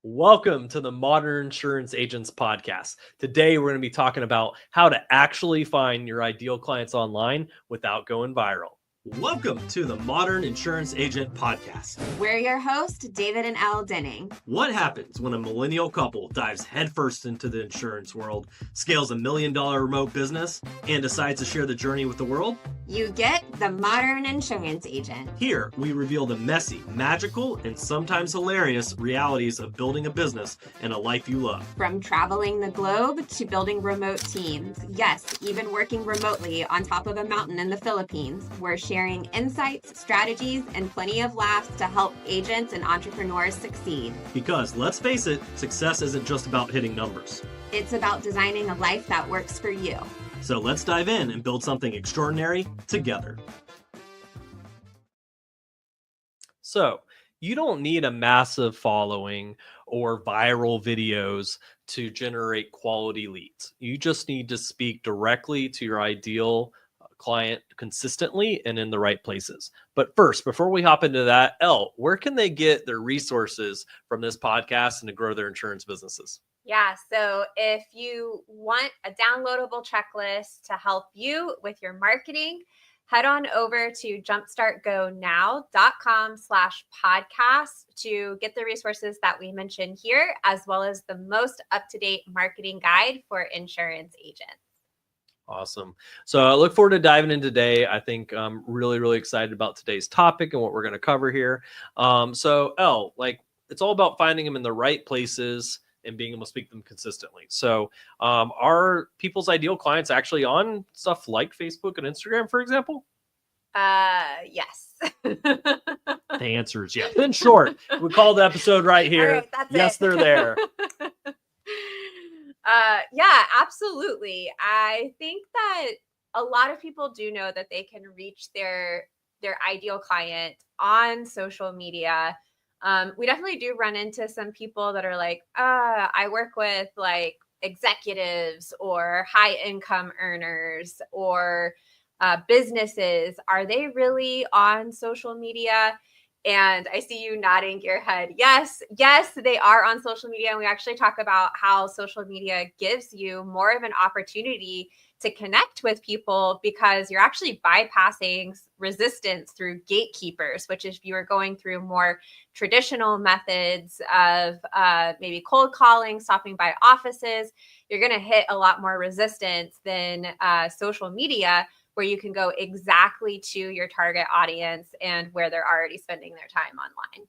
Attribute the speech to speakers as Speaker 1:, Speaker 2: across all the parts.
Speaker 1: Welcome to the Modern Insurance Agents Podcast. Today, we're going to be talking about how to actually find your ideal clients online without going viral. Welcome to the Modern Insurance Agent Podcast.
Speaker 2: We're your hosts, David and Elle Denning.
Speaker 1: What happens when a millennial couple dives headfirst into the insurance world, scales $1 million remote business, and decides to share the journey with the world?
Speaker 2: You get the Modern Insurance Agent.
Speaker 1: Here, we reveal the messy, magical, and sometimes hilarious realities of building a business and a life you love.
Speaker 2: From traveling the globe to building remote teams. Yes, even working remotely on top of a mountain in the Philippines. We're sharing insights, strategies, and plenty of laughs to help agents and entrepreneurs succeed.
Speaker 1: Because let's face it, success isn't just about hitting numbers.
Speaker 2: It's about designing a life that works for you.
Speaker 1: So let's dive in and build something extraordinary together. So you don't need a massive following or viral videos to generate quality leads. You just need to speak directly to your ideal client consistently and in the right places. But first, before we hop into that, Elle, where can they get their resources from this podcast and to grow their insurance businesses?
Speaker 3: Yeah, so if you want a downloadable checklist to help you with your marketing, head on over to jumpstartgonow.com/podcast to get the resources that we mentioned here, as well as the most up-to-date marketing guide for insurance agents.
Speaker 1: Awesome. So I look forward to diving in today. I think I'm really excited about today's topic and what we're going to cover here. So Elle, it's all about finding them in the right places and being able to speak them consistently. So are people's ideal clients actually on stuff like Facebook and Instagram, for example?
Speaker 3: Yes.
Speaker 1: The answer is yes. In short, we call the episode right here.
Speaker 3: All right, that's
Speaker 1: yes,
Speaker 3: it.
Speaker 1: They're there.
Speaker 3: Yeah, absolutely. I think that a lot of people do know that they can reach their ideal client on social media. We definitely do run into some people that are like, I work with like executives or high income earners or businesses. Are they really on social media? And I see you nodding your head. Yes, they are on social media. And we actually talk about how social media gives you more of an opportunity to connect with people because you're actually bypassing resistance through gatekeepers, which if you are going through more traditional methods of maybe cold calling, stopping by offices, you're going to hit a lot more resistance than social media, where you can go exactly to your target audience and where they're already spending their time online.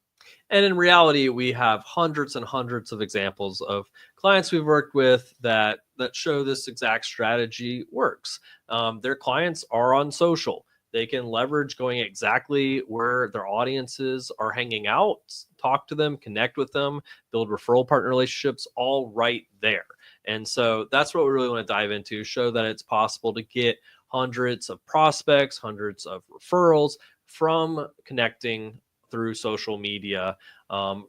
Speaker 1: And in reality, we have hundreds and hundreds of examples of clients we've worked with that show this exact strategy works. Their clients are on social. They can leverage going exactly where their audiences are hanging out, talk to them, connect with them, build referral partner relationships, all right there. And so that's what we really want to dive into, show that it's possible to get hundreds of prospects, hundreds of referrals from connecting through social media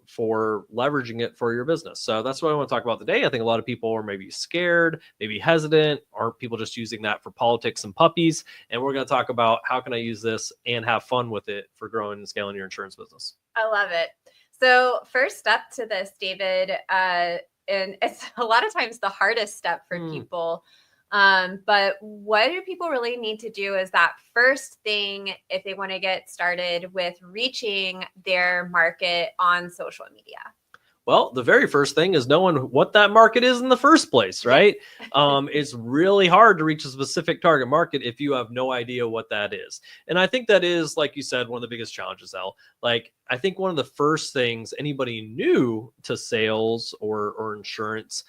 Speaker 1: for leveraging it for your business. So that's what I want to talk about today. I think a lot of people are maybe scared, maybe hesitant, or people just using that for politics and puppies. And we're going to talk about how can I use this and have fun with it for growing and scaling your insurance business.
Speaker 3: I love it. So first step to this, David, and it's a lot of times the hardest step for people. But what do people really need to do is that first thing if they want to get started with reaching their market on social media?
Speaker 1: Well, the very first thing is knowing what that market is in the first place, right? It's really hard to reach a specific target market if you have no idea what that is. And I think that is, like you said, one of the biggest challenges, Elle. Like, I think one of the first things anybody new to sales or insurance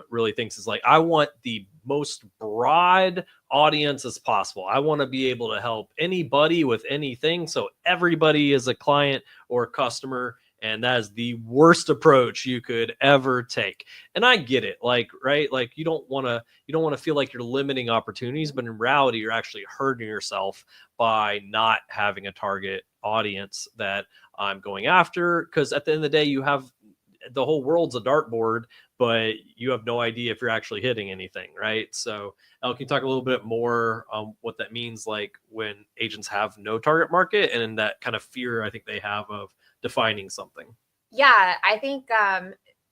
Speaker 1: really thinks is like, I want the most broad audience as possible. I want to be able to help anybody with anything. So everybody is a client or customer. And that is the worst approach you could ever take. And I get it. Right? You don't want to feel like you're limiting opportunities, but in reality, you're actually hurting yourself by not having a target audience that I'm going after. Because at the end of the day, you have the whole world's a dartboard, but you have no idea if you're actually hitting anything, right? So, Elle, can you talk a little bit more on what that means, like when agents have no target market and that kind of fear I think they have of defining something?
Speaker 3: Yeah, I think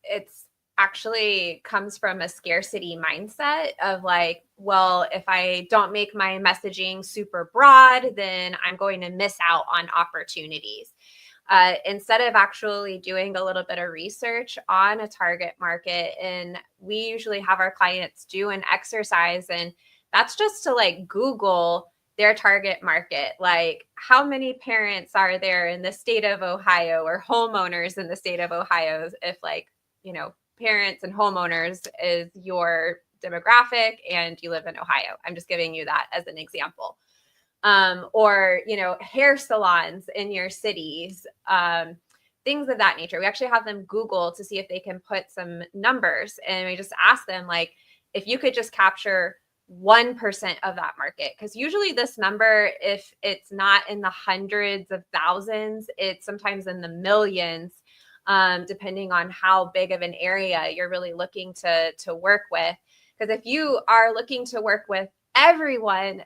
Speaker 3: it's actually comes from a scarcity mindset of like, well, if I don't make my messaging super broad, then I'm going to miss out on opportunities. Instead of actually doing a little bit of research on a target market, and we usually have our clients do an exercise, and that's just to like Google their target market. Like, how many parents are there in the state of Ohio, or homeowners in the state of Ohio? If, like, parents and homeowners is your demographic and you live in Ohio. I'm just giving you that as an example. Or, hair salons in your cities, things of that nature. We actually have them Google to see if they can put some numbers, and we just ask them, like, if you could just capture 1% of that market, because usually this number, if it's not in the hundreds of thousands, it's sometimes in the millions, depending on how big of an area you're really looking to work with. Because if you are looking to work with everyone,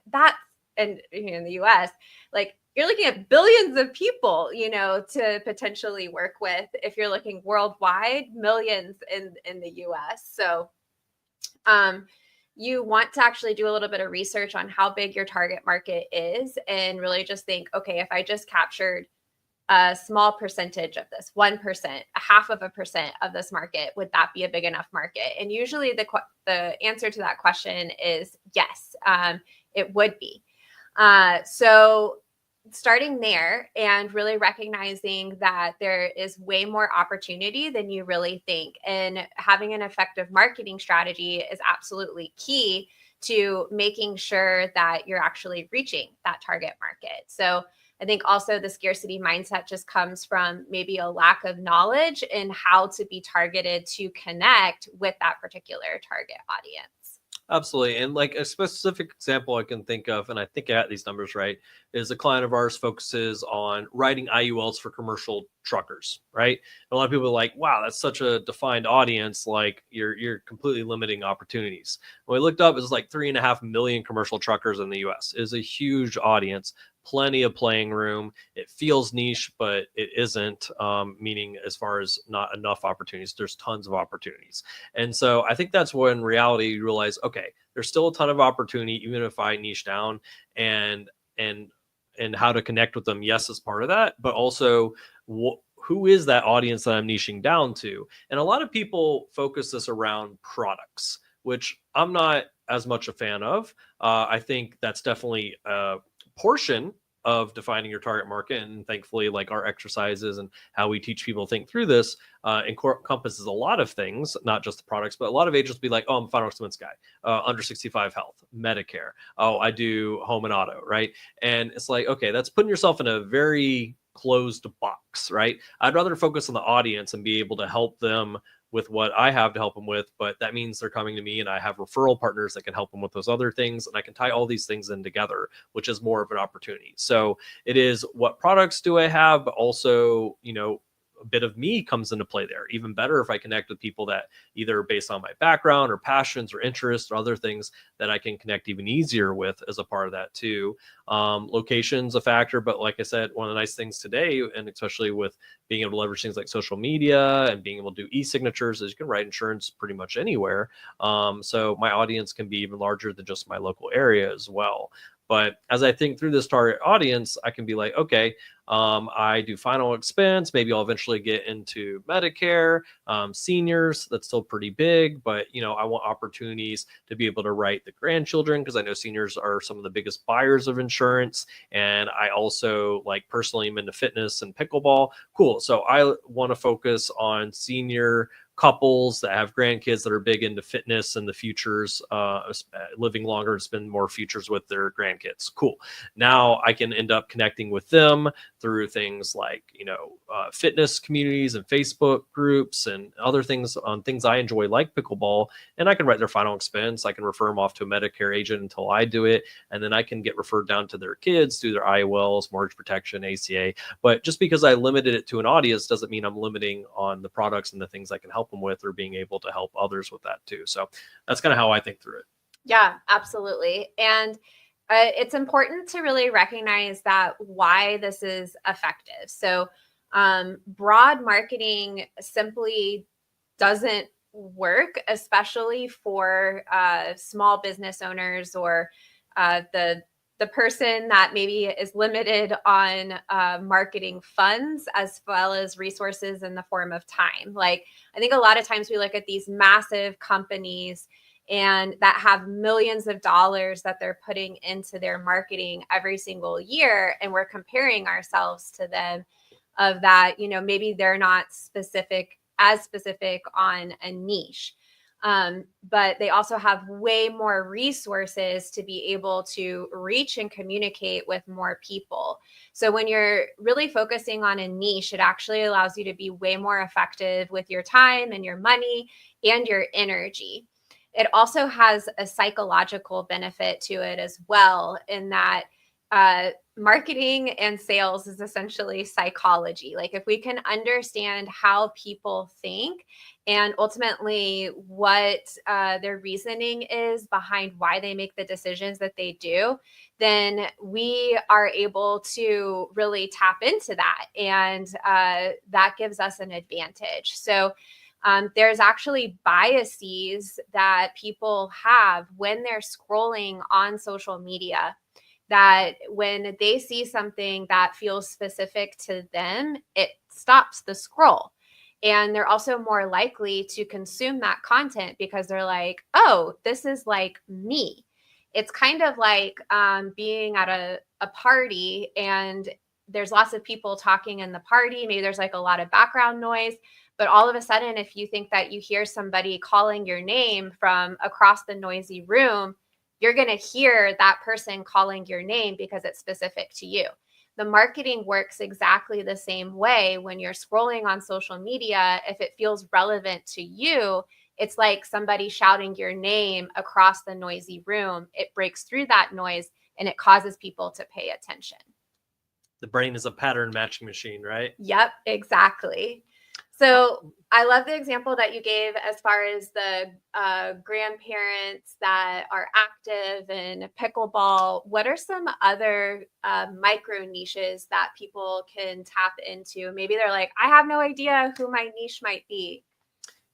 Speaker 3: and in the US, like, you're looking at billions of people, to potentially work with. If you're looking worldwide, millions in the US. So you want to actually do a little bit of research on how big your target market is, and really just think, okay, if I just captured a small percentage of this, 1%, a half of a percent of this market, would that be a big enough market? And usually the answer to that question is yes, it would be. So starting there and really recognizing that there is way more opportunity than you really think, and having an effective marketing strategy is absolutely key to making sure that you're actually reaching that target market. So I think also the scarcity mindset just comes from maybe a lack of knowledge in how to be targeted to connect with that particular target audience.
Speaker 1: Absolutely. And like a specific example I can think of, and I think I got these numbers right, is a client of ours focuses on writing IULs for commercial truckers, right? And a lot of people are like, wow, that's such a defined audience. Like, you're completely limiting opportunities. When we looked up, it's like 3.5 million commercial truckers in the US. It is a huge audience, plenty of playing room. It feels niche, but it isn't, meaning as far as not enough opportunities, there's tons of opportunities. And so I think that's when in reality you realize, okay, there's still a ton of opportunity, even if I niche down, and how to connect with them. Yes, as part of that, but also who is that audience that I'm niching down to? And a lot of people focus this around products, which I'm not as much a fan of. I think that's definitely a portion of defining your target market, and thankfully, like, our exercises and how we teach people to think through this encompasses a lot of things, not just the products. But a lot of agents will be like, oh, I'm a final expense guy, under 65 health, Medicare, oh, I do home and auto, right? And it's like, okay, that's putting yourself in a very closed box, right? I'd rather focus on the audience and be able to help them with what I have to help them with, but that means they're coming to me, and I have referral partners that can help them with those other things, and I can tie all these things in together, which is more of an opportunity. So it is, what products do I have, but also, a bit of me comes into play there. Even better if I connect with people that either based on my background or passions or interests or other things that I can connect even easier with as a part of that too. Location's a factor, but like I said, one of the nice things today, and especially with being able to leverage things like social media and being able to do e-signatures, is you can write insurance pretty much anywhere. So my audience can be even larger than just my local area as well. But as I think through this target audience, I can be like, okay, I do final expense. Maybe I'll eventually get into Medicare, seniors. That's still pretty big, but I want opportunities to be able to write the grandchildren, because I know seniors are some of the biggest buyers of insurance. And I also, like, personally am into fitness and pickleball. Cool. So I want to focus on senior couples that have grandkids that are big into fitness and the futures, living longer and spend more futures with their grandkids. Cool. Now I can end up connecting with them through things like, fitness communities and Facebook groups and other things on things I enjoy, like pickleball. And I can write their final expense. I can refer them off to a Medicare agent until I do it. And then I can get referred down to their kids through their IOLs, mortgage protection, ACA. But just because I limited it to an audience doesn't mean I'm limiting on the products and the things I can help them with, or being able to help others with that too. So that's kind of how I think through it.
Speaker 3: Yeah, absolutely. And it's important to really recognize that why this is effective. So Broad marketing simply doesn't work, especially for small business owners or the person that maybe is limited on marketing funds as well as resources in the form of time. Like, I think a lot of times we look at these massive companies and that have millions of dollars that they're putting into their marketing every single year, and we're comparing ourselves to them of that, maybe they're not as specific on a niche. But they also have way more resources to be able to reach and communicate with more people. So when you're really focusing on a niche, it actually allows you to be way more effective with your time and your money and your energy. It also has a psychological benefit to it as well, in that marketing and sales is essentially psychology. Like, if we can understand how people think and ultimately what their reasoning is behind why they make the decisions that they do, then we are able to really tap into that. And that gives us an advantage. So there's actually biases that people have when they're scrolling on social media, that when they see something that feels specific to them, it stops the scroll. And they're also more likely to consume that content because they're like, oh, this is like me. It's kind of like being at a party and there's lots of people talking in the party. Maybe there's like a lot of background noise. But all of a sudden, if you think that you hear somebody calling your name from across the noisy room, you're going to hear that person calling your name because it's specific to you. The marketing works exactly the same way when you're scrolling on social media. If it feels relevant to you, it's like somebody shouting your name across the noisy room. It breaks through that noise and it causes people to pay attention.
Speaker 1: The brain is a pattern matching machine, right?
Speaker 3: Yep, exactly. So I love the example that you gave as far as the grandparents that are active in pickleball. What are some other micro niches that people can tap into? Maybe they're like, I have no idea who my niche might be.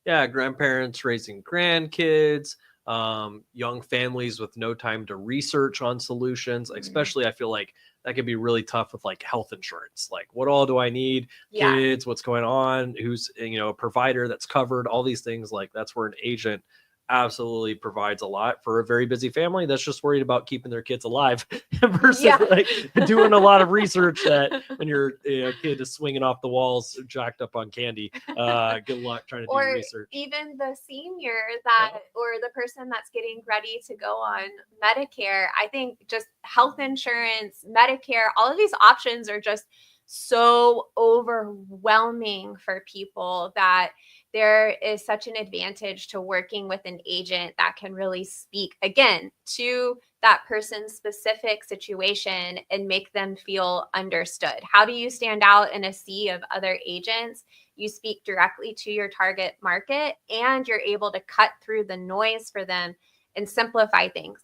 Speaker 1: Yeah, grandparents raising grandkids, young families with no time to research on solutions. Especially, I feel like that could be really tough with like health insurance. Like, what all do I need?
Speaker 3: Yeah.
Speaker 1: Kids, what's going on? Who's, a provider that's covered? All these things. Like, that's where an agent absolutely provides a lot for a very busy family that's just worried about keeping their kids alive versus like doing a lot of research that when your kid is swinging off the walls jacked up on candy. Good luck trying to do research.
Speaker 3: Even the senior that or the person that's getting ready to go on Medicare. I think just health insurance, Medicare, all of these options are just so overwhelming for people that there is such an advantage to working with an agent that can really speak again to that person's specific situation and make them feel understood. How do you stand out in a sea of other agents? You speak directly to your target market and you're able to cut through the noise for them and simplify things.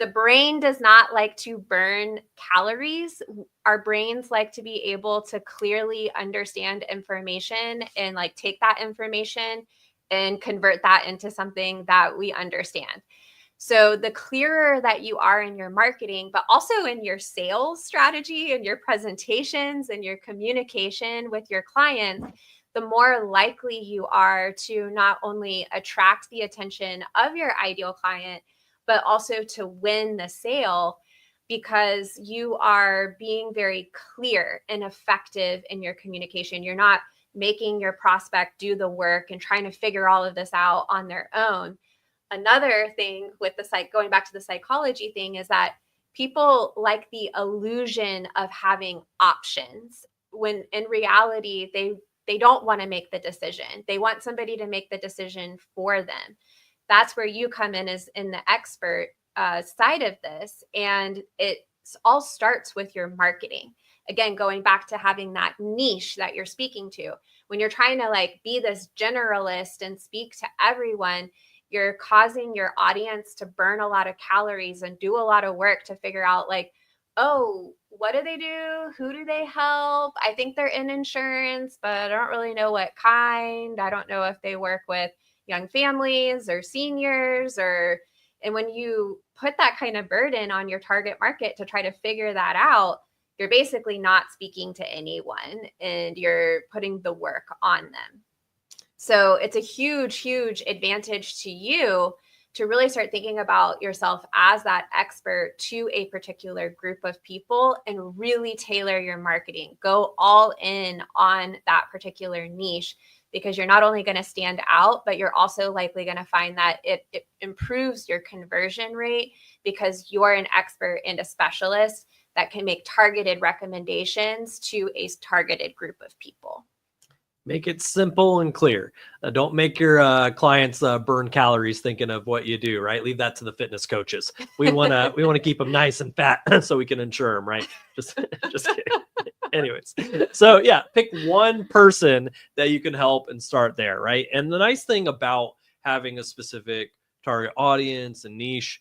Speaker 3: The brain does not like to burn calories. Our brains like to be able to clearly understand information and like take that information and convert that into something that we understand. So the clearer that you are in your marketing, but also in your sales strategy and your presentations and your communication with your clients, the more likely you are to not only attract the attention of your ideal client, but also to win the sale because you are being very clear and effective in your communication. You're not making your prospect do the work and trying to figure all of this out on their own. Another thing with going back to the psychology thing is that people like the illusion of having options when in reality, they don't want to make the decision. They want somebody to make the decision for them. That's where you come in as in the expert side of this. And it all starts with your marketing. Again, going back to having that niche that you're speaking to. When you're trying to like be this generalist and speak to everyone, you're causing your audience to burn a lot of calories and do a lot of work to figure out like, oh, what do they do? Who do they help? I think they're in insurance, but I don't really know what kind. I don't know if they work with young families or seniors and when you put that kind of burden on your target market to try to figure that out, you're basically not speaking to anyone and you're putting the work on them. So it's a huge, huge advantage to you to really start thinking about yourself as that expert to a particular group of people and really tailor your marketing. Go all in on that particular niche, because you're not only going to stand out, but you're also likely going to find that it improves your conversion rate because you're an expert and a specialist that can make targeted recommendations to a targeted group of people.
Speaker 1: Make it simple and clear. Don't make your clients burn calories thinking of what you do, right? Leave that to the fitness coaches. We want to keep them nice and fat so we can insure them, right? Just kidding. Anyways, so yeah, pick one person that you can help and start there, right? And the nice thing about having a specific target audience and niche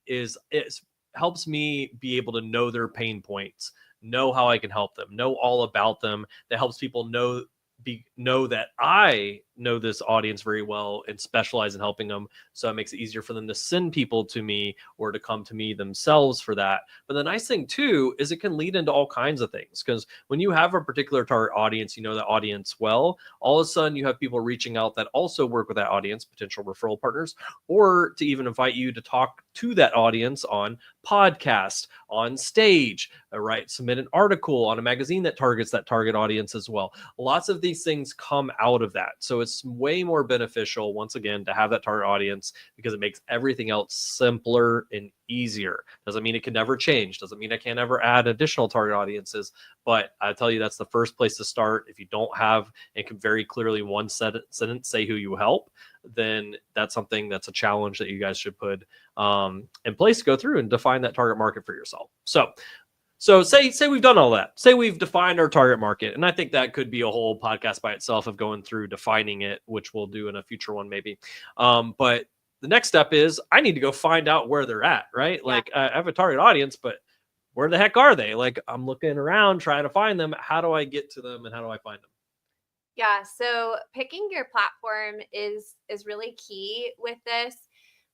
Speaker 1: is it helps me be able to know their pain points, know how I can help them, know all about them. That helps people know that I know this audience very well and specialize in helping them. So it makes it easier for them to send people to me or to come to me themselves for that. But the nice thing too is it can lead into all kinds of things, because when you have a particular target audience, you know that audience well, all of a sudden you have people reaching out that also work with that audience, potential referral partners, or to even invite you to talk to that audience on podcast, on stage, right? Submit an article on a magazine that targets that target audience as well. Lots of these things come out of that. So it's way more beneficial, once again, to have that target audience because it makes everything else simpler and easier. Doesn't mean it can never change. Doesn't mean I can't ever add additional target audiences. But I tell you, that's the first place to start. If you don't have and can very clearly one sentence say who you help, then that's something that's a challenge that you guys should put in place to go through and define that target market for yourself. So say we've done all that. Say we've defined our target market. And I think that could be a whole podcast by itself of going through defining it, which we'll do in a future one maybe. But the next step is I need to go find out where they're at, right? Yeah. Like I have a target audience, but where the heck are they? Like I'm looking around trying to find them. How do I get to them and how do I find them?
Speaker 3: Yeah, so picking your platform is really key with this.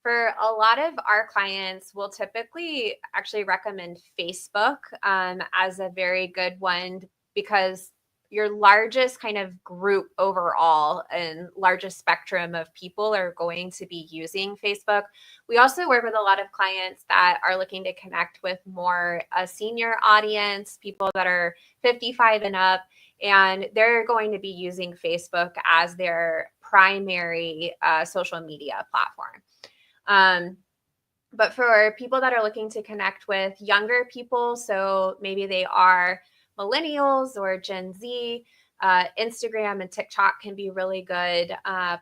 Speaker 3: For a lot of our clients, we'll typically actually recommend Facebook as a very good one because your largest kind of group overall and largest spectrum of people are going to be using Facebook. We also work with a lot of clients that are looking to connect with more a senior audience, people that are 55 and up, and they're going to be using Facebook as their primary social media platform. But for people that are looking to connect with younger people, so maybe they are millennials or Gen Z, Instagram and TikTok can be really good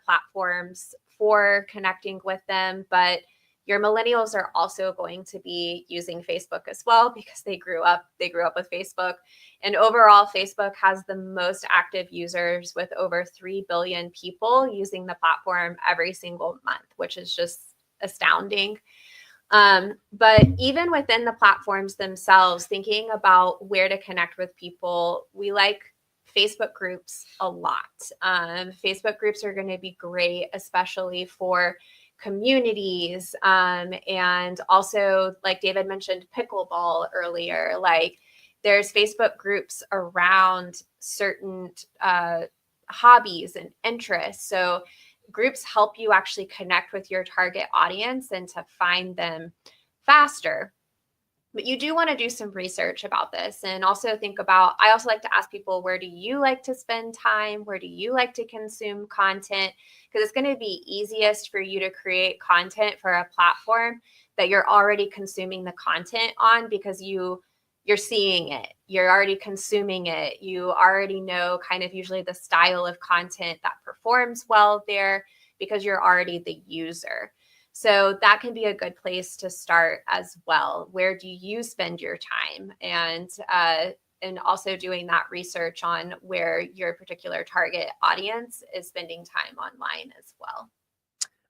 Speaker 3: platforms for connecting with them. But your millennials are also going to be using Facebook as well because they grew up with Facebook. And overall, Facebook has the most active users with over 3 billion people using the platform every single month, which is just astounding. But even within the platforms themselves, thinking about where to connect with people, we like Facebook groups a lot. Facebook groups are going to be great, especially for communities. And also, like David mentioned, pickleball earlier, like there's Facebook groups around certain hobbies and interests. So groups help you actually connect with your target audience and to find them faster. But you do want to do some research about this and also think about, I also like to ask people, where do you like to spend time? Where do you like to consume content? Because it's going to be easiest for you to create content for a platform that you're already consuming the content on because you're seeing it, you're already consuming it, you already know kind of usually the style of content that performs well there because you're already the user. So that can be a good place to start as well. Where do you spend your time? And also doing that research on where your particular target audience is spending time online as well.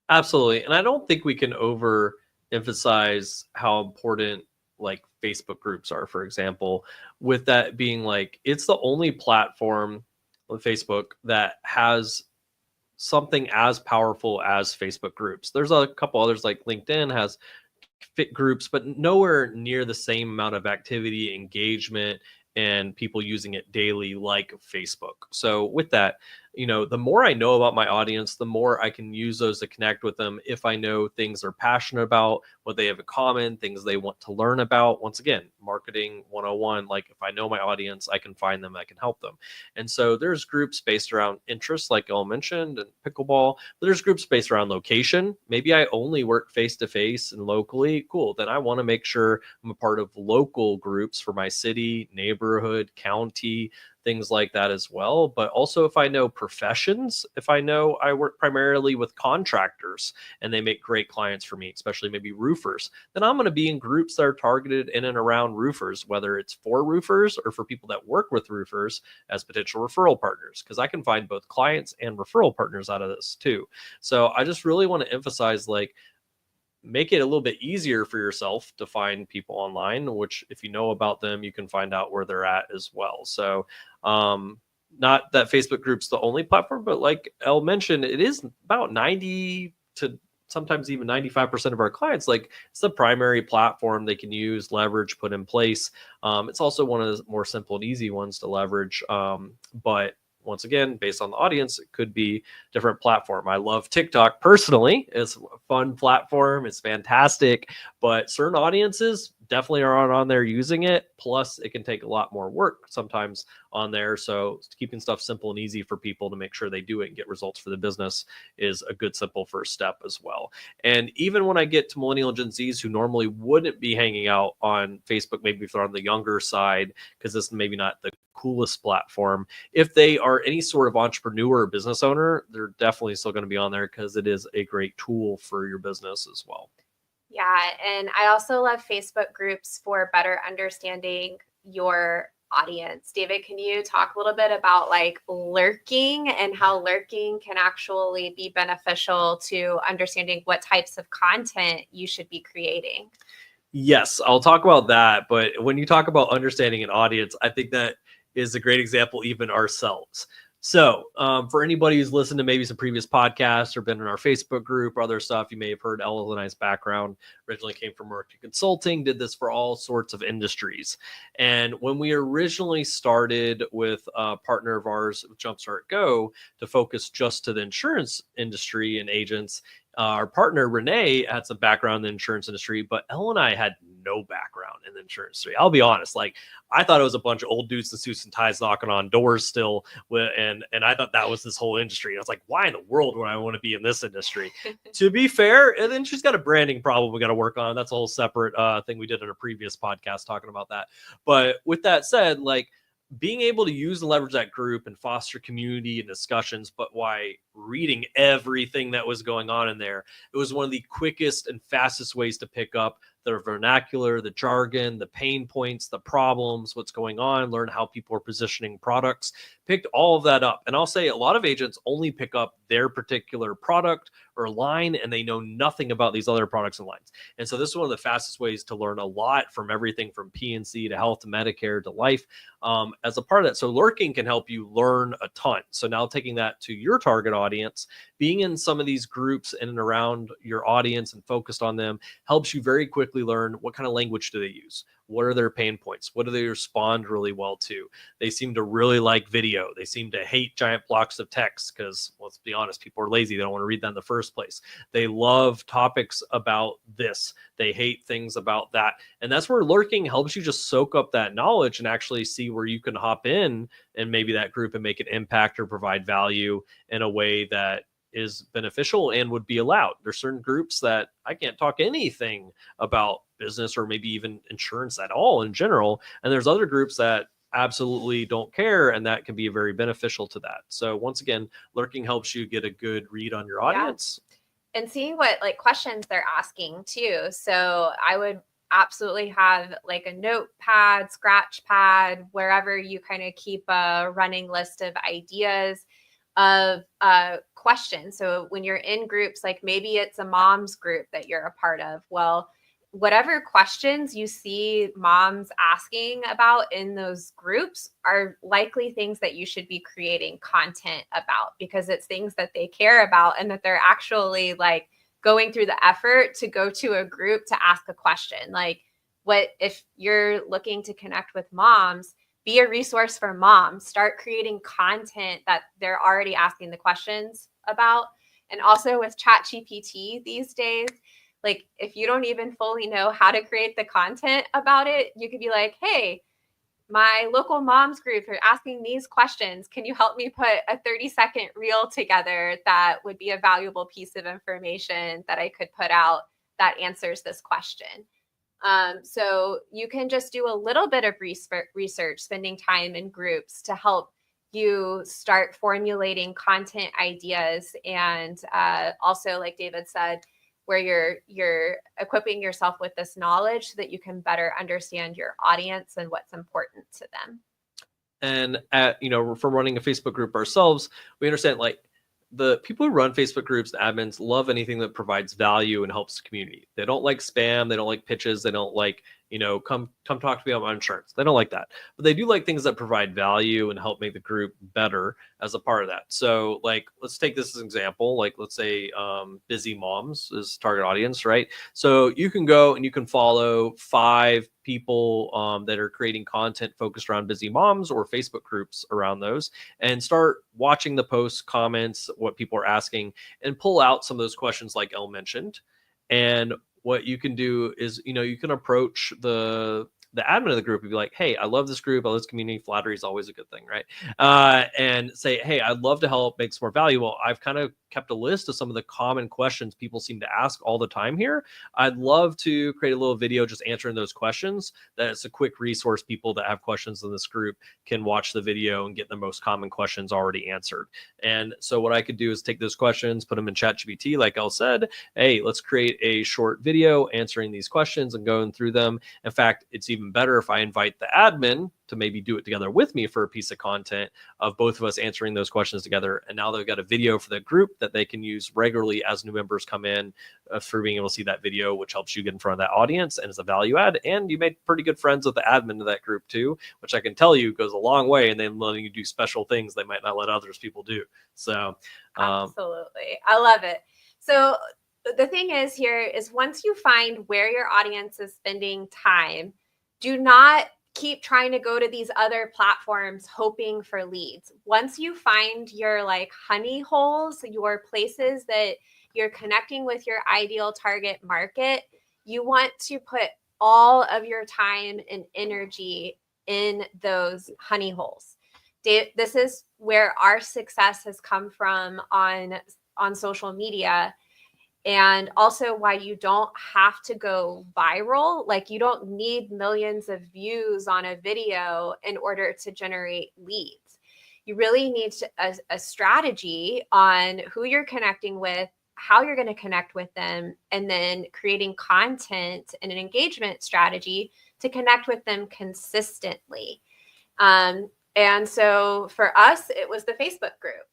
Speaker 1: Absolutely. And I don't think we can overemphasize how important like Facebook groups are, for example, with that being like, it's the only platform on Facebook that has something as powerful as Facebook groups. There's a couple others like LinkedIn has fit groups, but nowhere near the same amount of activity, engagement, and people using it daily like Facebook. So with that, the more I know about my audience, the more I can use those to connect with them. If I know things they're passionate about, what they have in common, things they want to learn about. Once again, marketing 101, like if I know my audience, I can find them, I can help them. And so there's groups based around interests, like Elle mentioned, and pickleball, but there's groups based around location. Maybe I only work face to face and locally. Cool. Then I want to make sure I'm a part of local groups for my city, neighborhood, county, things like that as well. But also, if I know professions, if I know I work primarily with contractors and they make great clients for me, especially maybe roofers, then I'm going to be in groups that are targeted in and around roofers, whether it's for roofers or for people that work with roofers as potential referral partners, because I can find both clients and referral partners out of this too. So I just really want to emphasize, like, make it a little bit easier for yourself to find people online, which if you know about them, you can find out where they're at as well. So not that Facebook group's the only platform, but like Elle mentioned, it is about 90 to sometimes even 95% of our clients, like it's the primary platform they can use, leverage, put in place. It's also one of the more simple and easy ones to leverage. But once again, based on the audience, it could be different platform. I love TikTok personally. It's a fun platform. It's fantastic, but certain audiences definitely are on there using it. Plus it can take a lot more work sometimes on there. So keeping stuff simple and easy for people to make sure they do it and get results for the business is a good, simple first step as well. And even when I get to millennial and Gen Zs who normally wouldn't be hanging out on Facebook, maybe if they're on the younger side, because this is maybe not the coolest platform, if they are any sort of entrepreneur or business owner, they're definitely still going to be on there because it is a great tool for your business as well.
Speaker 3: Yeah. And I also love Facebook groups for better understanding your audience. David, can you talk a little bit about like lurking and how lurking can actually be beneficial to understanding what types of content you should be creating?
Speaker 1: Yes, I'll talk about that. But when you talk about understanding an audience, I think that is a great example, even ourselves. So for anybody who's listened to maybe some previous podcasts or been in our Facebook group or other stuff, you may have heard Elle and I's background. Originally came from marketing consulting, did this for all sorts of industries. And when we originally started with a partner of ours, Jumpstart Go, to focus just to the insurance industry and agents, our partner Renee had some background in the insurance industry, but Elle and I had no background in the insurance industry. I'll be honest, like I thought it was a bunch of old dudes in suits and ties knocking on doors still, and I thought that was this whole industry. I was like, why in the world would I want to be in this industry? To be fair, and then she's got a branding problem we got to work on. That's a whole separate thing we did in a previous podcast talking about that. But with that said, like, being able to use and leverage that group and foster community and discussions, but why reading everything that was going on in there, it was one of the quickest and fastest ways to pick up the vernacular, the jargon, the pain points, the problems, what's going on, learn how people are positioning products, picked all of that up. And I'll say a lot of agents only pick up their particular product or line, and they know nothing about these other products and lines. And so this is one of the fastest ways to learn a lot from everything from P&C to health to Medicare to life as a part of that. So lurking can help you learn a ton. So now taking that to your target audience, being in some of these groups in and around your audience and focused on them helps you very quickly learn what kind of language do they use? What are their pain points? What do they respond really well to? They seem to really like video. They seem to hate giant blocks of text because, let's be honest, people are lazy. They don't want to read that in the first place. They love topics about this. They hate things about that. And that's where lurking helps you just soak up that knowledge and actually see where you can hop in and maybe that group and make an impact or provide value in a way that is beneficial and would be allowed. There's certain groups that I can't talk anything about business or maybe even insurance at all in general. And there's other groups that absolutely don't care, and that can be very beneficial to that. So once again, lurking helps you get a good read on your audience.
Speaker 3: Yeah. And seeing what like questions they're asking too. So I would absolutely have like a notepad, scratch pad, wherever you kind of keep a running list of ideas of questions. So when you're in groups, like maybe it's a mom's group that you're a part of. Well, whatever questions you see moms asking about in those groups are likely things that you should be creating content about, because it's things that they care about and that they're actually like going through the effort to go to a group to ask a question. Like, what if you're looking to connect with moms, be a resource for moms, start creating content that they're already asking the questions about. And also with ChatGPT these days, like if you don't even fully know how to create the content about it, you could be like, hey, my local moms group are asking these questions. Can you help me put a 30-second reel together that would be a valuable piece of information that I could put out that answers this question? So you can just do a little bit of research, spending time in groups to help you start formulating content ideas. And also, like David said, where you're equipping yourself with this knowledge so that you can better understand your audience and what's important to them.
Speaker 1: And from running a Facebook group ourselves, we understand like the people who run Facebook groups, the admins, love anything that provides value and helps the community. They don't like spam. They don't like pitches. They don't like, come talk to me about my insurance. They don't like that. But they do like things that provide value and help make the group better as a part of that. So like, let's take this as an example. Like, let's say busy moms is target audience, right? So you can go and you can follow 5 people that are creating content focused around busy moms, or Facebook groups around those, and start watching the posts, comments, what people are asking, and pull out some of those questions like Elle mentioned. And what you can do is, you can approach the admin of the group and be like, hey, I love this group. I love this community. Flattery is always a good thing, right? And say, hey, I'd love to help make some more valuable. I've kind of kept a list of some of the common questions people seem to ask all the time here. I'd love to create a little video just answering those questions. That's a quick resource. People that have questions in this group can watch the video and get the most common questions already answered. And so what I could do is take those questions, put them in ChatGPT, like Elle said, hey, let's create a short video answering these questions and going through them. In fact, it's even better if I invite the admin to maybe do it together with me for a piece of content of both of us answering those questions together. And now they've got a video for the group that they can use regularly as new members come in through being able to see that video, which helps you get in front of that audience and is a value add. And you made pretty good friends with the admin of that group too, which I can tell you goes a long way in them letting you do special things they might not let others people do. So
Speaker 3: absolutely. I love it. So the thing is here is once you find where your audience is spending time, do not keep trying to go to these other platforms hoping for leads. Once you find your like honey holes, your places that you're connecting with your ideal target market, you want to put all of your time and energy in those honey holes. This is where our success has come from on social media. And also why you don't have to go viral. Like you don't need millions of views on a video in order to generate leads. You really need a strategy on who you're connecting with, how you're going to connect with them, and then creating content and an engagement strategy to connect with them consistently. And so for us, it was the Facebook group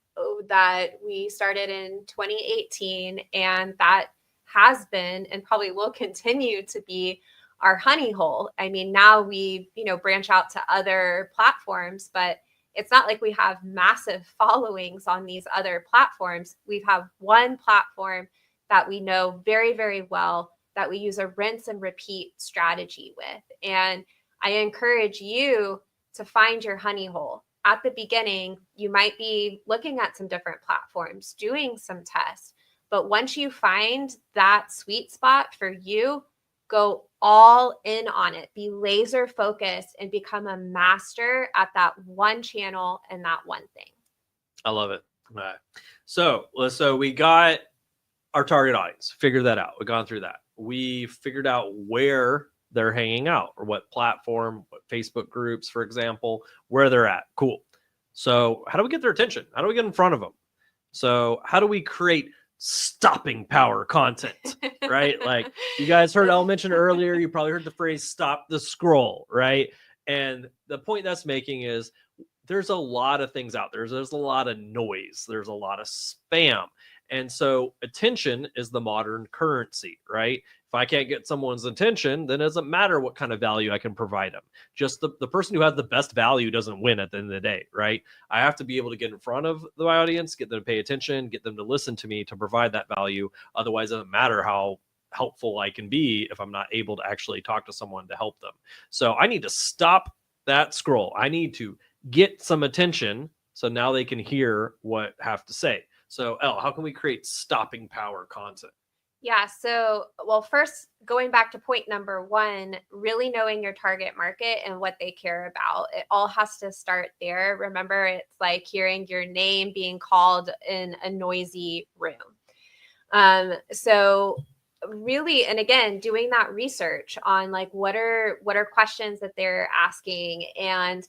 Speaker 3: that we started in 2018, and that has been and probably will continue to be our honey hole. I mean, now we branch out to other platforms, but it's not like we have massive followings on these other platforms. We have one platform that we know very, very well, that we use a rinse and repeat strategy with. And I encourage you to find your honey hole. At the beginning, you might be looking at some different platforms, doing some tests. But once you find that sweet spot for you, go all in on it. Be laser focused and become a master at that one channel and that one thing.
Speaker 1: I love it. All right. So we got our target audience, figured that out. We've gone through that. We figured out where they're hanging out, or what platform, what Facebook groups, for example, where they're at. Cool. So how do we get their attention? How do we get in front of them? So how do we create stopping power content, right? Like you guys heard Elle mention earlier, you probably heard the phrase stop the scroll, right? And the point that's making is there's a lot of things out there. There's a lot of noise. There's a lot of spam. And so attention is the modern currency, right? If I can't get someone's attention, then it doesn't matter what kind of value I can provide them. Just the person who has the best value doesn't win at the end of the day, right? I have to be able to get in front of the audience, get them to pay attention, get them to listen to me to provide that value. Otherwise, it doesn't matter how helpful I can be if I'm not able to actually talk to someone to help them. So I need to stop that scroll. I need to get some attention so now they can hear what I have to say. So Elle, how can we create stopping power content?
Speaker 3: Yeah. So, well, first, going back to point number one, really knowing your target market and what they care about. It all has to start there. Remember, it's like hearing your name being called in a noisy room. So really, and again, doing that research on like what are questions that they're asking. And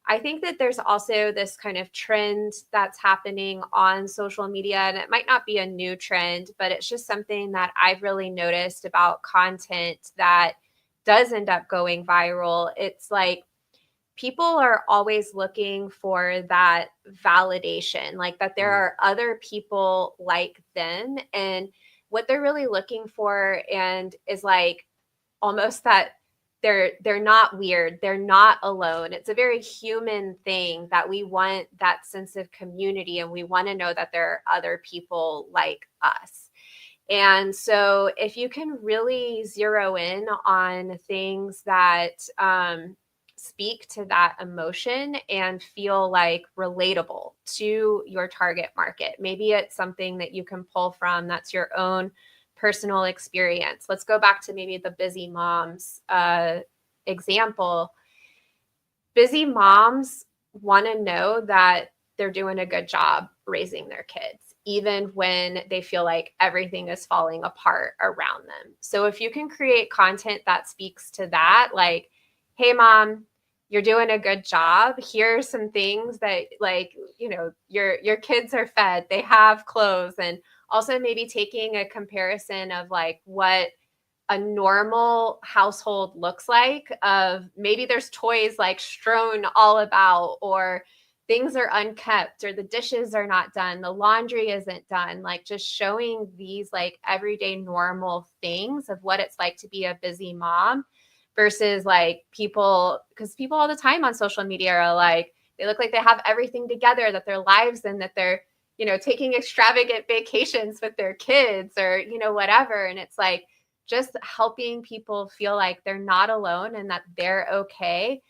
Speaker 3: I think that there's also this kind of trend that's happening on social media, and it might not be a new trend, but it's just something that I've really noticed about content that does end up going viral. It's like people are always looking for that validation, like that there are other people like them, and what they're really looking for and is like almost that they're not weird, they're not alone. It's a very human thing that we want that sense of community, and we want to know that there are other people like us. And so if you can really zero in on things that speak to that emotion and feel like relatable to your target market, maybe it's something that you can pull from that's your own personal experience. Let's go back to maybe the busy moms example. Busy moms want to know that they're doing a good job raising their kids, even when they feel like everything is falling apart around them. So if you can create content that speaks to that, like, hey, mom, you're doing a good job. Here's some things that, like, you know, your kids are fed, they have clothes, and also maybe taking a comparison of like what a normal household looks like, of maybe there's toys like strewn all about, or things are unkept, or the dishes are not done, the laundry isn't done, like just showing these like everyday normal things of what it's like to be a busy mom versus like people, because people all the time on social media are like, they look like they have everything together, that their lives, and that they're, you know, taking extravagant vacations with their kids, or, you know, whatever. And it's like just helping people feel like they're not alone and that they're okay.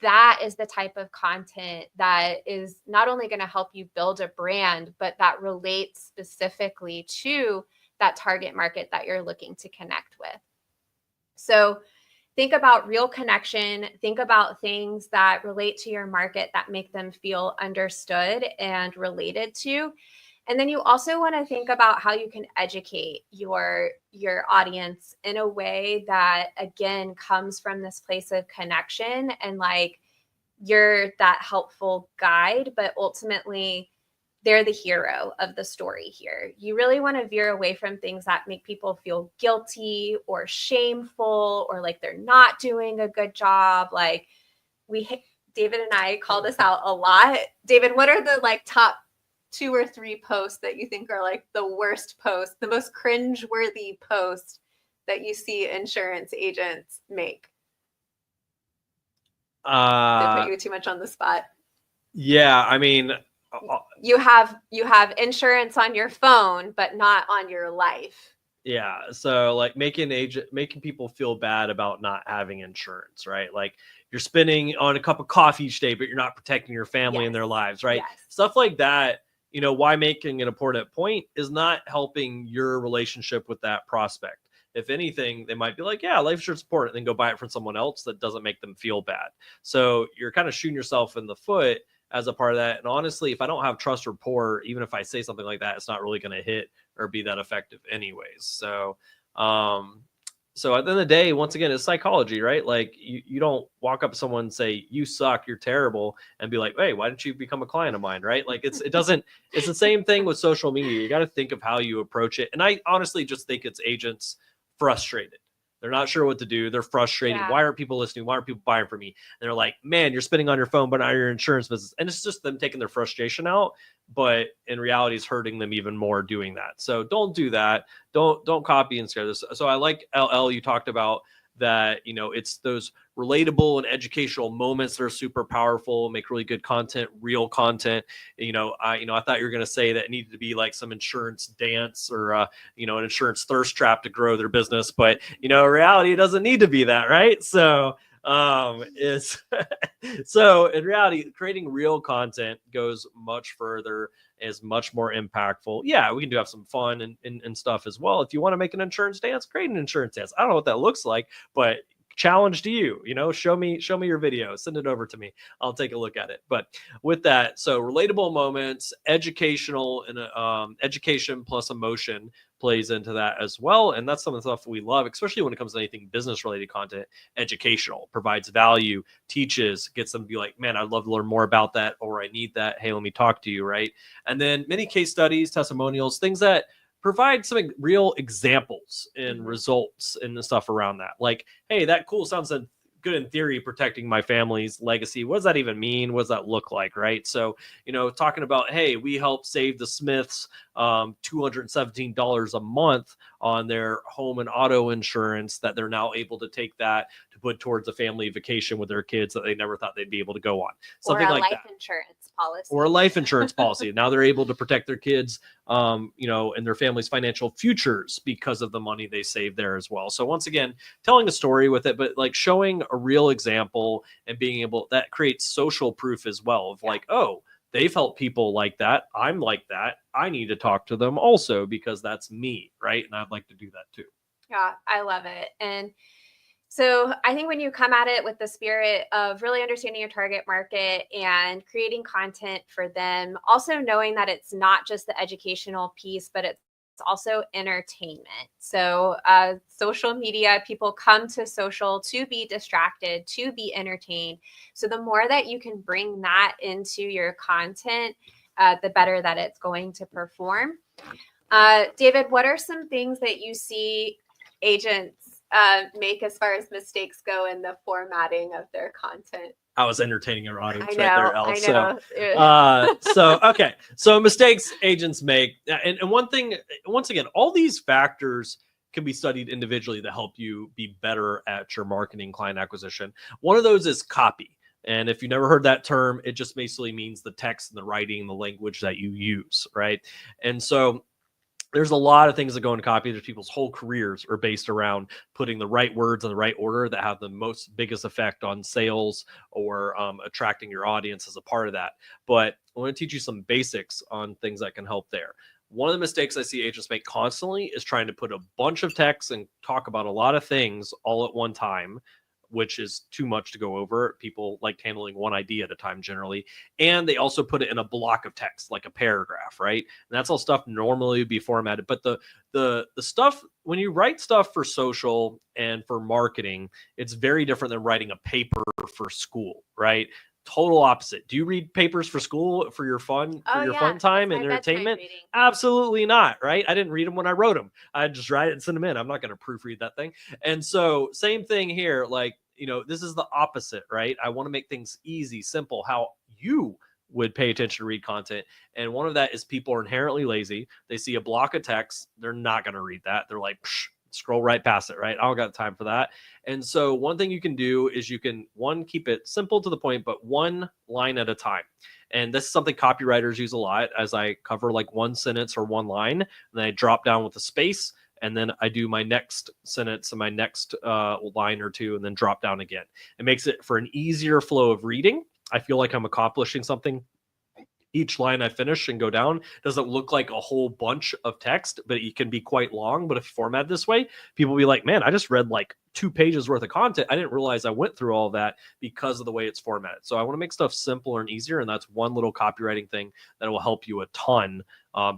Speaker 3: That is the type of content that is not only going to help you build a brand, but that relates specifically to that target market that you're looking to connect with. So think about real connection, think about things that relate to your market that make them feel understood and related to. And then you also want to think about how you can educate your audience in a way that, again, comes from this place of connection, and like you're that helpful guide, but ultimately they're the hero of the story here. You really want to veer away from things that make people feel guilty or shameful, or like they're not doing a good job. Like David and I call this out a lot. David, what are the like top 2 or 3 posts that you think are like the worst posts, the most cringe-worthy post that you see insurance agents make? Did I put you too much on the spot?
Speaker 1: Yeah, I mean,
Speaker 3: you have insurance on your phone, but not on your life.
Speaker 1: Yeah. So like making people feel bad about not having insurance, right? Like you're spending on a cup of coffee each day, but you're not protecting your family and their lives, right?
Speaker 3: Yes.
Speaker 1: Stuff like that. You know, why making an important point is not helping your relationship with that prospect. If anything, they might be like, yeah, life insurance support, and then go buy it from someone else that doesn't make them feel bad. So you're kind of shooting yourself in the foot as a part of that. And honestly, if I don't have trust rapport, even if I say something like that, it's not really going to hit or be that effective anyways. So, so at the end of the day, once again, it's psychology, right? Like you don't walk up to someone and say, you suck, you're terrible, and be like, hey, why don't you become a client of mine? Right? Like it's the same thing with social media. You got to think of how you approach it. And I honestly just think it's agents frustrated. They're not sure what to do. They're frustrated.
Speaker 3: Yeah.
Speaker 1: Why aren't people listening? Why aren't people buying from me? And they're like, man, you're spending on your phone, but not your insurance business. And it's just them taking their frustration out. But in reality, it's hurting them even more doing that. So don't do that. Don't copy and share this. So I like LL, you talked about that, it's those relatable and educational moments that are super powerful, make really good content, real content. I thought you were going to say that it needed to be like some insurance dance or, an insurance thirst trap to grow their business. But, in reality, it doesn't need to be that, right? So is so in reality, creating real content goes much further, is much more impactful. Yeah, we can have some fun and stuff as well. If you want to make an insurance dance, create an insurance dance. I don't know what that looks like, but challenge to you, show me your video, send it over to me. I'll take a look at it. But with that, so relatable moments, educational, and education plus emotion plays into that as well. And that's some of the stuff we love, especially when it comes to anything business related content. Educational, provides value, teaches, gets them to be like, man, I'd love to learn more about that, or I need that. Hey, let me talk to you, right? And then many case studies, testimonials, things that provide some real examples and results and the stuff around that. Like, hey, that cool sounds good in theory, protecting my family's legacy. What does that even mean? What does that look like? Right. So, talking about, hey, we help save the Smiths $217 a month on their home and auto insurance, that they're now able to take that to put towards a family vacation with their kids that they never thought they'd be able to go on. Something like that. Or a life insurance policy. Now they're able to protect their kids, and their family's financial futures because of the money they save there as well. So once again, telling a story with it, but like showing a real example and being able, that creates social proof as well of like, oh, they've helped people like that. I'm like that. I need to talk to them also because that's me, right? And I'd like to do that too.
Speaker 3: Yeah, I love it. And so I think when you come at it with the spirit of really understanding your target market and creating content for them, also knowing that it's not just the educational piece, but it's also entertainment. So social media, people come to social to be distracted, to be entertained. So the more that you can bring that into your content, the better that it's going to perform. David, what are some things that you see agents make as far as mistakes go in the formatting of their content?
Speaker 1: I was entertaining your audience
Speaker 3: right there,
Speaker 1: Elle. So mistakes agents make, and one thing, once again, all these factors can be studied individually to help you be better at your marketing, client acquisition. One of those is copy. And if you never heard that term, it just basically means the text and the writing, the language that you use, right? And so there's a lot of things that go into copy. There's people's whole careers are based around putting the right words in the right order that have the most biggest effect on sales or attracting your audience as a part of that. But I want to teach you some basics on things that can help there. One of the mistakes I see agents make constantly is trying to put a bunch of text and talk about a lot of things all at one time, which is too much to go over. People like handling one idea at a time generally. And they also put it in a block of text, like a paragraph, right? And that's all stuff normally would be formatted. But the stuff, when you write stuff for social and for marketing, it's very different than writing a paper for school, right? Total opposite. Do you read papers for school for your fun, fun time and entertainment? Absolutely not, right? I didn't read them when I wrote them. I just write it and send them in. I'm not going to proofread that thing. And so same thing here. Like, this is the opposite, right? I want to make things easy, simple, how you would pay attention to read content. And one of that is people are inherently lazy. They see a block of text. They're not going to read that. They're like, scroll right past it, right? I don't got time for that. And so one thing you can do is you can, one, keep it simple to the point, but one line at a time. And this is something copywriters use a lot, as I cover like one sentence or one line, and then I drop down with a space, and then I do my next sentence and my next line or two, and then drop down again. It makes it for an easier flow of reading. I feel like I'm accomplishing something. Each line I finish and go down doesn't look like a whole bunch of text, but it can be quite long. But if you format this way, people will be like, man, I just read like 2 pages worth of content. I didn't realize I went through all of that because of the way it's formatted. So I want to make stuff simpler and easier. And that's one little copywriting thing that will help you a ton,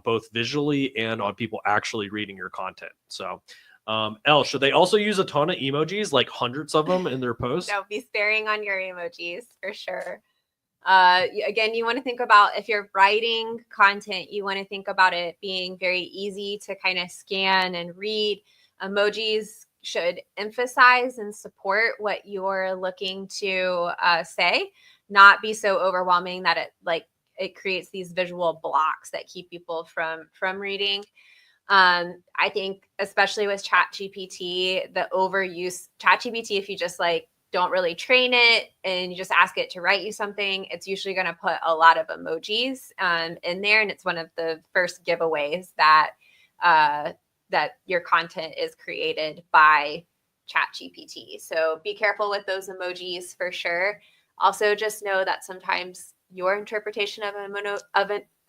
Speaker 1: both visually and on people actually reading your content. So Elle, should they also use a ton of emojis, like hundreds of them in their posts?
Speaker 3: No, be sparing on your emojis for sure. Again, you want to think about, if you're writing content, you want to think about it being very easy to kind of scan and read. Emojis should emphasize and support what you're looking to say, not be so overwhelming that it creates these visual blocks that keep people from reading. I think especially with ChatGPT, the overuse ChatGPT, if you just like don't really train it and you just ask it to write you something, it's usually going to put a lot of emojis in there, and it's one of the first giveaways that that your content is created by ChatGPT. So be careful with those emojis for sure. Also, just know that sometimes your interpretation of an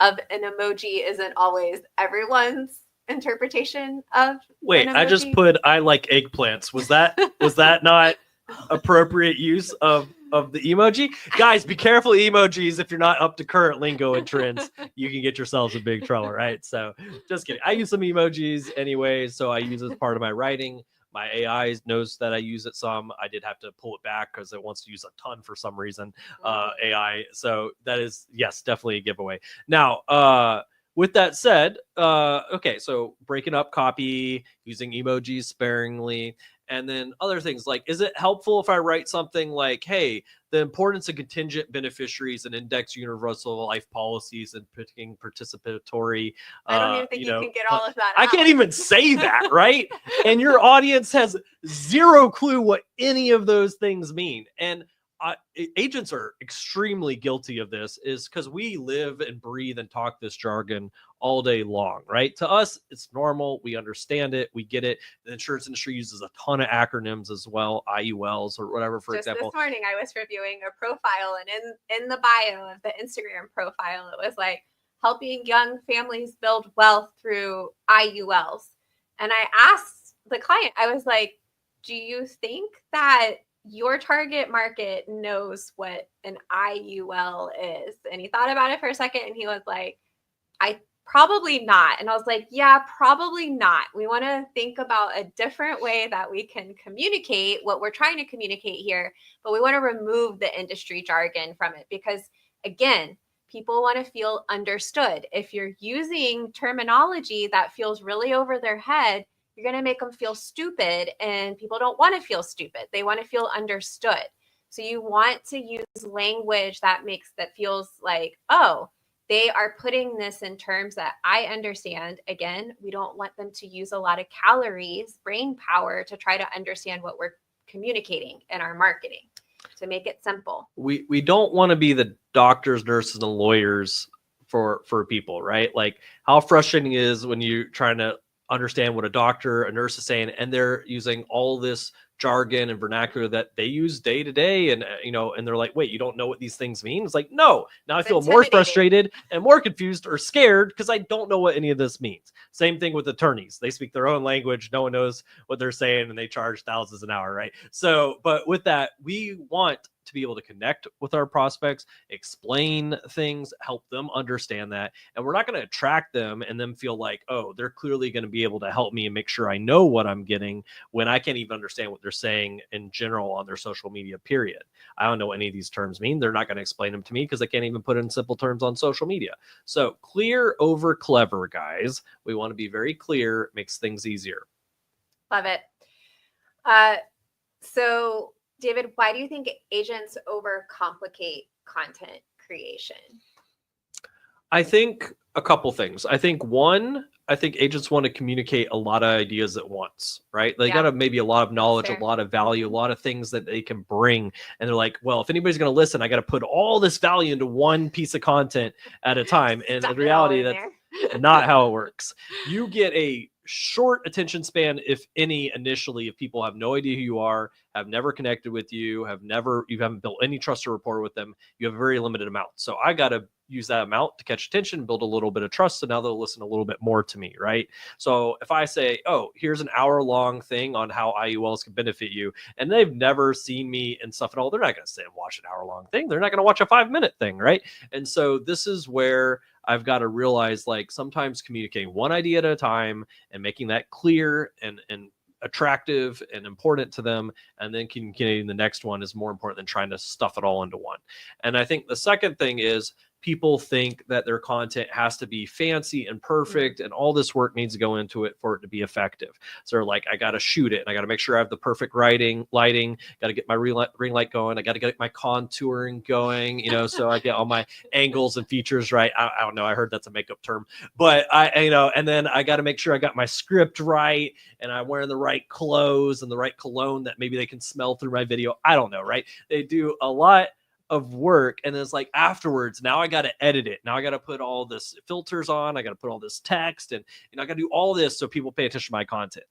Speaker 3: emoji isn't always everyone's interpretation of.
Speaker 1: Wait, I just put I like eggplants. Was that not appropriate use of the emoji? Guys, be careful emojis. If you're not up to current lingo and trends, you can get yourselves in big trouble, right? So just kidding. I use some emojis anyway, so I use it as part of my writing. My AI knows that I use it some. I did have to pull it back because it wants to use a ton for some reason, AI. So that is, yes, definitely a giveaway. Now, with that said, okay, so breaking up copy, using emojis sparingly, and then other things like, is it helpful if I write something like, hey, the importance of contingent beneficiaries and index universal life policies and picking participatory.
Speaker 3: I don't even think you can get all of that
Speaker 1: I
Speaker 3: out.
Speaker 1: can't even say that, right? And your audience has zero clue what any of those things mean. And agents are extremely guilty of this, is because we live and breathe and talk this jargon all day long, right? To us, it's normal. We understand it. We get it. The insurance industry uses a ton of acronyms as well, IULs or whatever, for example.
Speaker 3: This morning, I was reviewing a profile, and in the bio of the Instagram profile, it was like helping young families build wealth through IULs. And I asked the client, I was like, do you think that your target market knows what an IUL is? And he thought about it for a second, and he was like, I probably not. And I was like, yeah, probably not. We want to think about a different way that we can communicate what we're trying to communicate here, but we want to remove the industry jargon from it because, again, people want to feel understood. If you're using terminology that feels really over their head, you're going to make them feel stupid, and people don't want to feel stupid. They want to feel understood. So you want to use language that feels like, oh, they are putting this in terms that I understand. Again, we don't want them to use a lot of calories, brain power to try to understand what we're communicating in our marketing. To make it simple.
Speaker 1: We don't want to be the doctors, nurses, and lawyers for people, right? Like how frustrating it is when you're trying to understand what a doctor, a nurse is saying, and they're using all this jargon and vernacular that they use day to day, and and they're like, wait, you don't know what these things mean? It's like, no. Now I feel more frustrated and more confused or scared because I don't know what any of this means. Same thing with attorneys. They speak their own language. No one knows what they're saying, and they charge thousands an hour, right? So, but with that, we want to be able to connect with our prospects, explain things, help them understand that. And we're not going to attract them and then feel like, oh, they're clearly going to be able to help me and make sure I know what I'm getting when I can't even understand what they're saying in general on their social media, period. I don't know what any of these terms mean. They're not going to explain them to me because they can't even put in simple terms on social media. So clear over clever, guys. We want to be very clear. It makes things easier.
Speaker 3: Love it. So David, why do you think agents overcomplicate content creation?
Speaker 1: I think a couple things. I think agents want to communicate a lot of ideas at once, right? They got maybe a lot of knowledge, a lot of value, a lot of things that they can bring. And they're like, well, if anybody's going to listen, I got to put all this value into one piece of content at a time. And in reality, that's not how it works. You get a short attention span, if any, initially, if people have no idea who you are, have never connected with you, you haven't built any trust or rapport with them, you have a very limited amount. So I got to use that amount to catch attention, build a little bit of trust. So now they'll listen a little bit more to me, right? So if I say, oh, here's an hour-long thing on how IULs can benefit you, and they've never seen me and stuff at all, they're not going to sit and watch an hour-long thing. They're not going to watch a 5-minute thing, right? And so this is where I've got to realize, like, sometimes communicating one idea at a time and making that clear and attractive and important to them, and then communicating the next one is more important than trying to stuff it all into one. And I think the second thing is people think that their content has to be fancy and perfect and all this work needs to go into it for it to be effective. So they're like, I got to shoot it and I got to make sure I have the perfect lighting, got to get my ring light going. I got to get my contouring going, so I get all my angles and features right. I don't know. I heard that's a makeup term, but and then I got to make sure I got my script right and I'm wearing the right clothes and the right cologne that maybe they can smell through my video. I don't know, right? They do a lot of work, and then it's like afterwards, now I got to edit it. Now I got to put all this filters on. I got to put all this text, and I got to do all this so people pay attention to my content.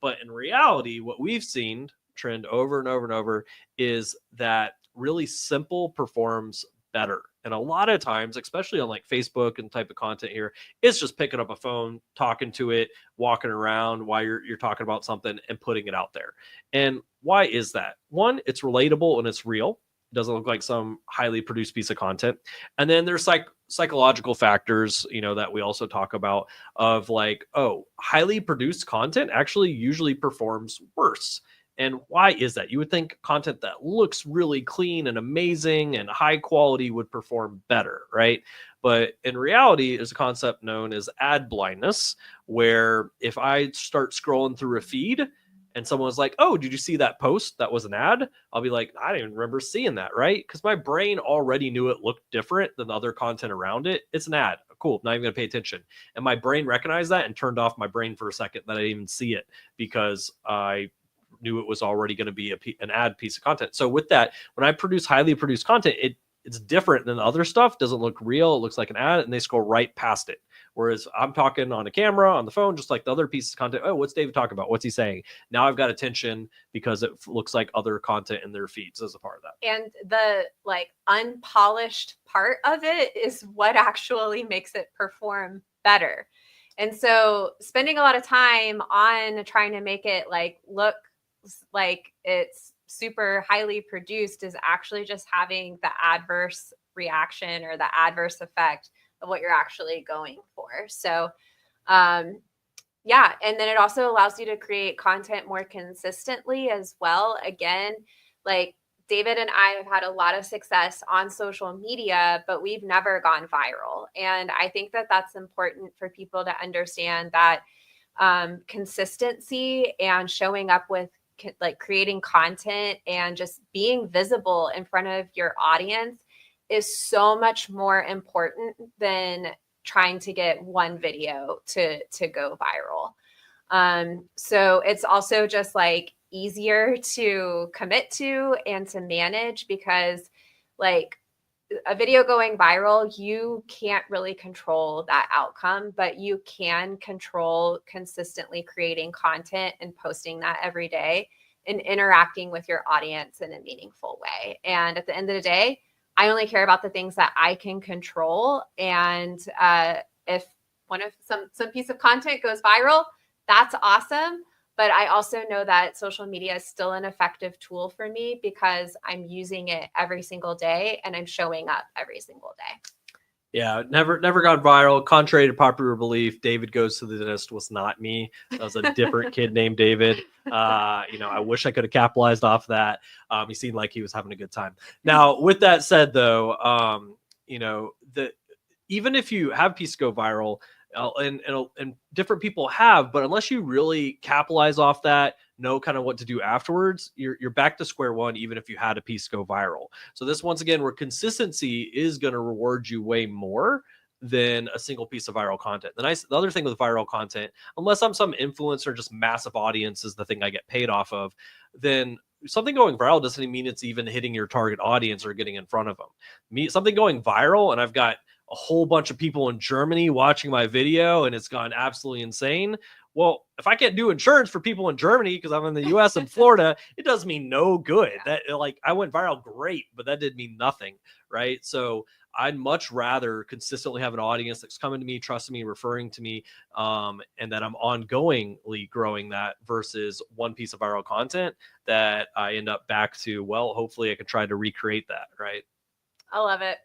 Speaker 1: But in reality, what we've seen trend over and over and over is that really simple performs better. And a lot of times, especially on like Facebook and type of content here, it's just picking up a phone, talking to it, walking around while you're talking about something and putting it out there. And why is that? One, it's relatable and it's real. It doesn't look like some highly produced piece of content. And then there's like psychological factors, that we also talk about of like, highly produced content actually usually performs worse. And why is that? You would think content that looks really clean and amazing and high quality would perform better, right? But in reality, there's a concept known as ad blindness, where if I start scrolling through a feed and someone's like, oh, did you see that post? That was an ad. I'll be like, I didn't even remember seeing that, right? Because my brain already knew it looked different than the other content around it. It's an ad. Cool. Not even going to pay attention. And my brain recognized that and turned off my brain for a second that I didn't even see it because I knew it was already going to be an ad piece of content. So with that, when I produce highly produced content, it's different than the other stuff. Doesn't look real. It looks like an ad and they scroll right past it. Whereas I'm talking on a camera, on the phone, just like the other pieces of content. Oh, what's David talking about? What's he saying? Now I've got attention because it looks like other content in their feeds as a part of that.
Speaker 3: And the like unpolished part of it is what actually makes it perform better. And so spending a lot of time on trying to make it like look like it's super highly produced is actually just having the adverse reaction or the adverse effect of what you're actually going for. So, yeah. And then it also allows you to create content more consistently as well. Again, like David and I have had a lot of success on social media, but we've never gone viral. And I think that that's important for people to understand that consistency and showing up with like creating content and just being visible in front of your audience is so much more important than trying to get one video to go viral. So it's also just like easier to commit to and to manage because like a video going viral, you can't really control that outcome, but you can control consistently creating content and posting that every day and interacting with your audience in a meaningful way. And at the end of the day, I only care about the things that I can control. And if some piece of content goes viral, that's awesome. But I also know that social media is still an effective tool for me because I'm using it every single day and I'm showing up every single day.
Speaker 1: Yeah, never gone viral. Contrary to popular belief, David Goes to the Dentist was not me. That was a different kid named David. I wish I could have capitalized off that. He seemed like he was having a good time. Now, with that said, though, even if you have a piece go viral, and different people have, but unless you really capitalize off that, know kind of what to do afterwards, you're back to square one, even if you had a piece go viral. So this, once again, where consistency is going to reward you way more than a single piece of viral content. The other thing with viral content, unless I'm some influencer, just massive audience is the thing I get paid off of, then something going viral doesn't even mean it's even hitting your target audience or getting in front of them. Something going viral and I've got a whole bunch of people in Germany watching my video and it's gone absolutely insane. Well, if I can't do insurance for people in Germany because I'm in the US and Florida, it does me no good. That, like, I went viral, great, but that did mean nothing, right? So I'd much rather consistently have an audience that's coming to me, trusting me, referring to me, and that I'm ongoingly growing that versus one piece of viral content that I end up back to, well, hopefully I can try to recreate that, right?
Speaker 3: I love it.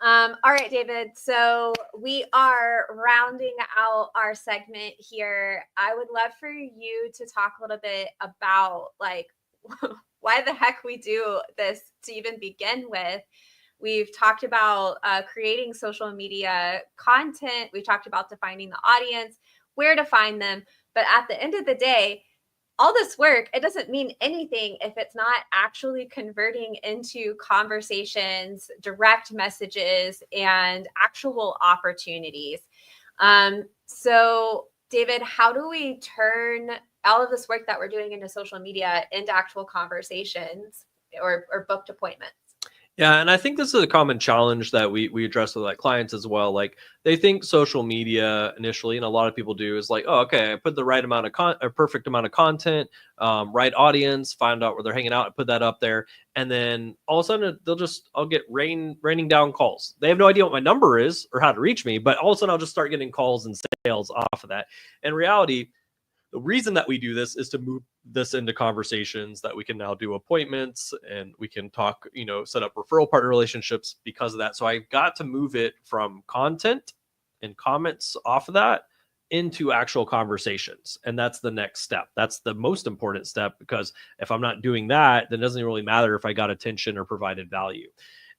Speaker 3: All right, David. So we are rounding out our segment here. I would love for you to talk a little bit about like why the heck we do this to even begin with. We've talked about creating social media content. We talked about defining the audience, where to find them. But at the end of the day, all this work, it doesn't mean anything if it's not actually converting into conversations, direct messages, and actual opportunities. So, David, how do we turn all of this work that we're doing into social media into actual conversations or booked appointments?
Speaker 1: Yeah, and I think this is a common challenge that we address with like clients as well. Like they think social media initially, and a lot of people do, is like, oh, okay, I put the right amount of a perfect amount of content, right audience, find out where they're hanging out, and put that up there, and then all of a sudden I'll get raining down calls. They have no idea what my number is or how to reach me, but all of a sudden I'll just start getting calls and sales off of that. In reality, the reason that we do this is to move this into conversations that we can now do appointments and we can talk, set up referral partner relationships because of that. So I got to move it from content and comments off of that into actual conversations. And that's the next step. That's the most important step, because if I'm not doing that, then it doesn't really matter if I got attention or provided value.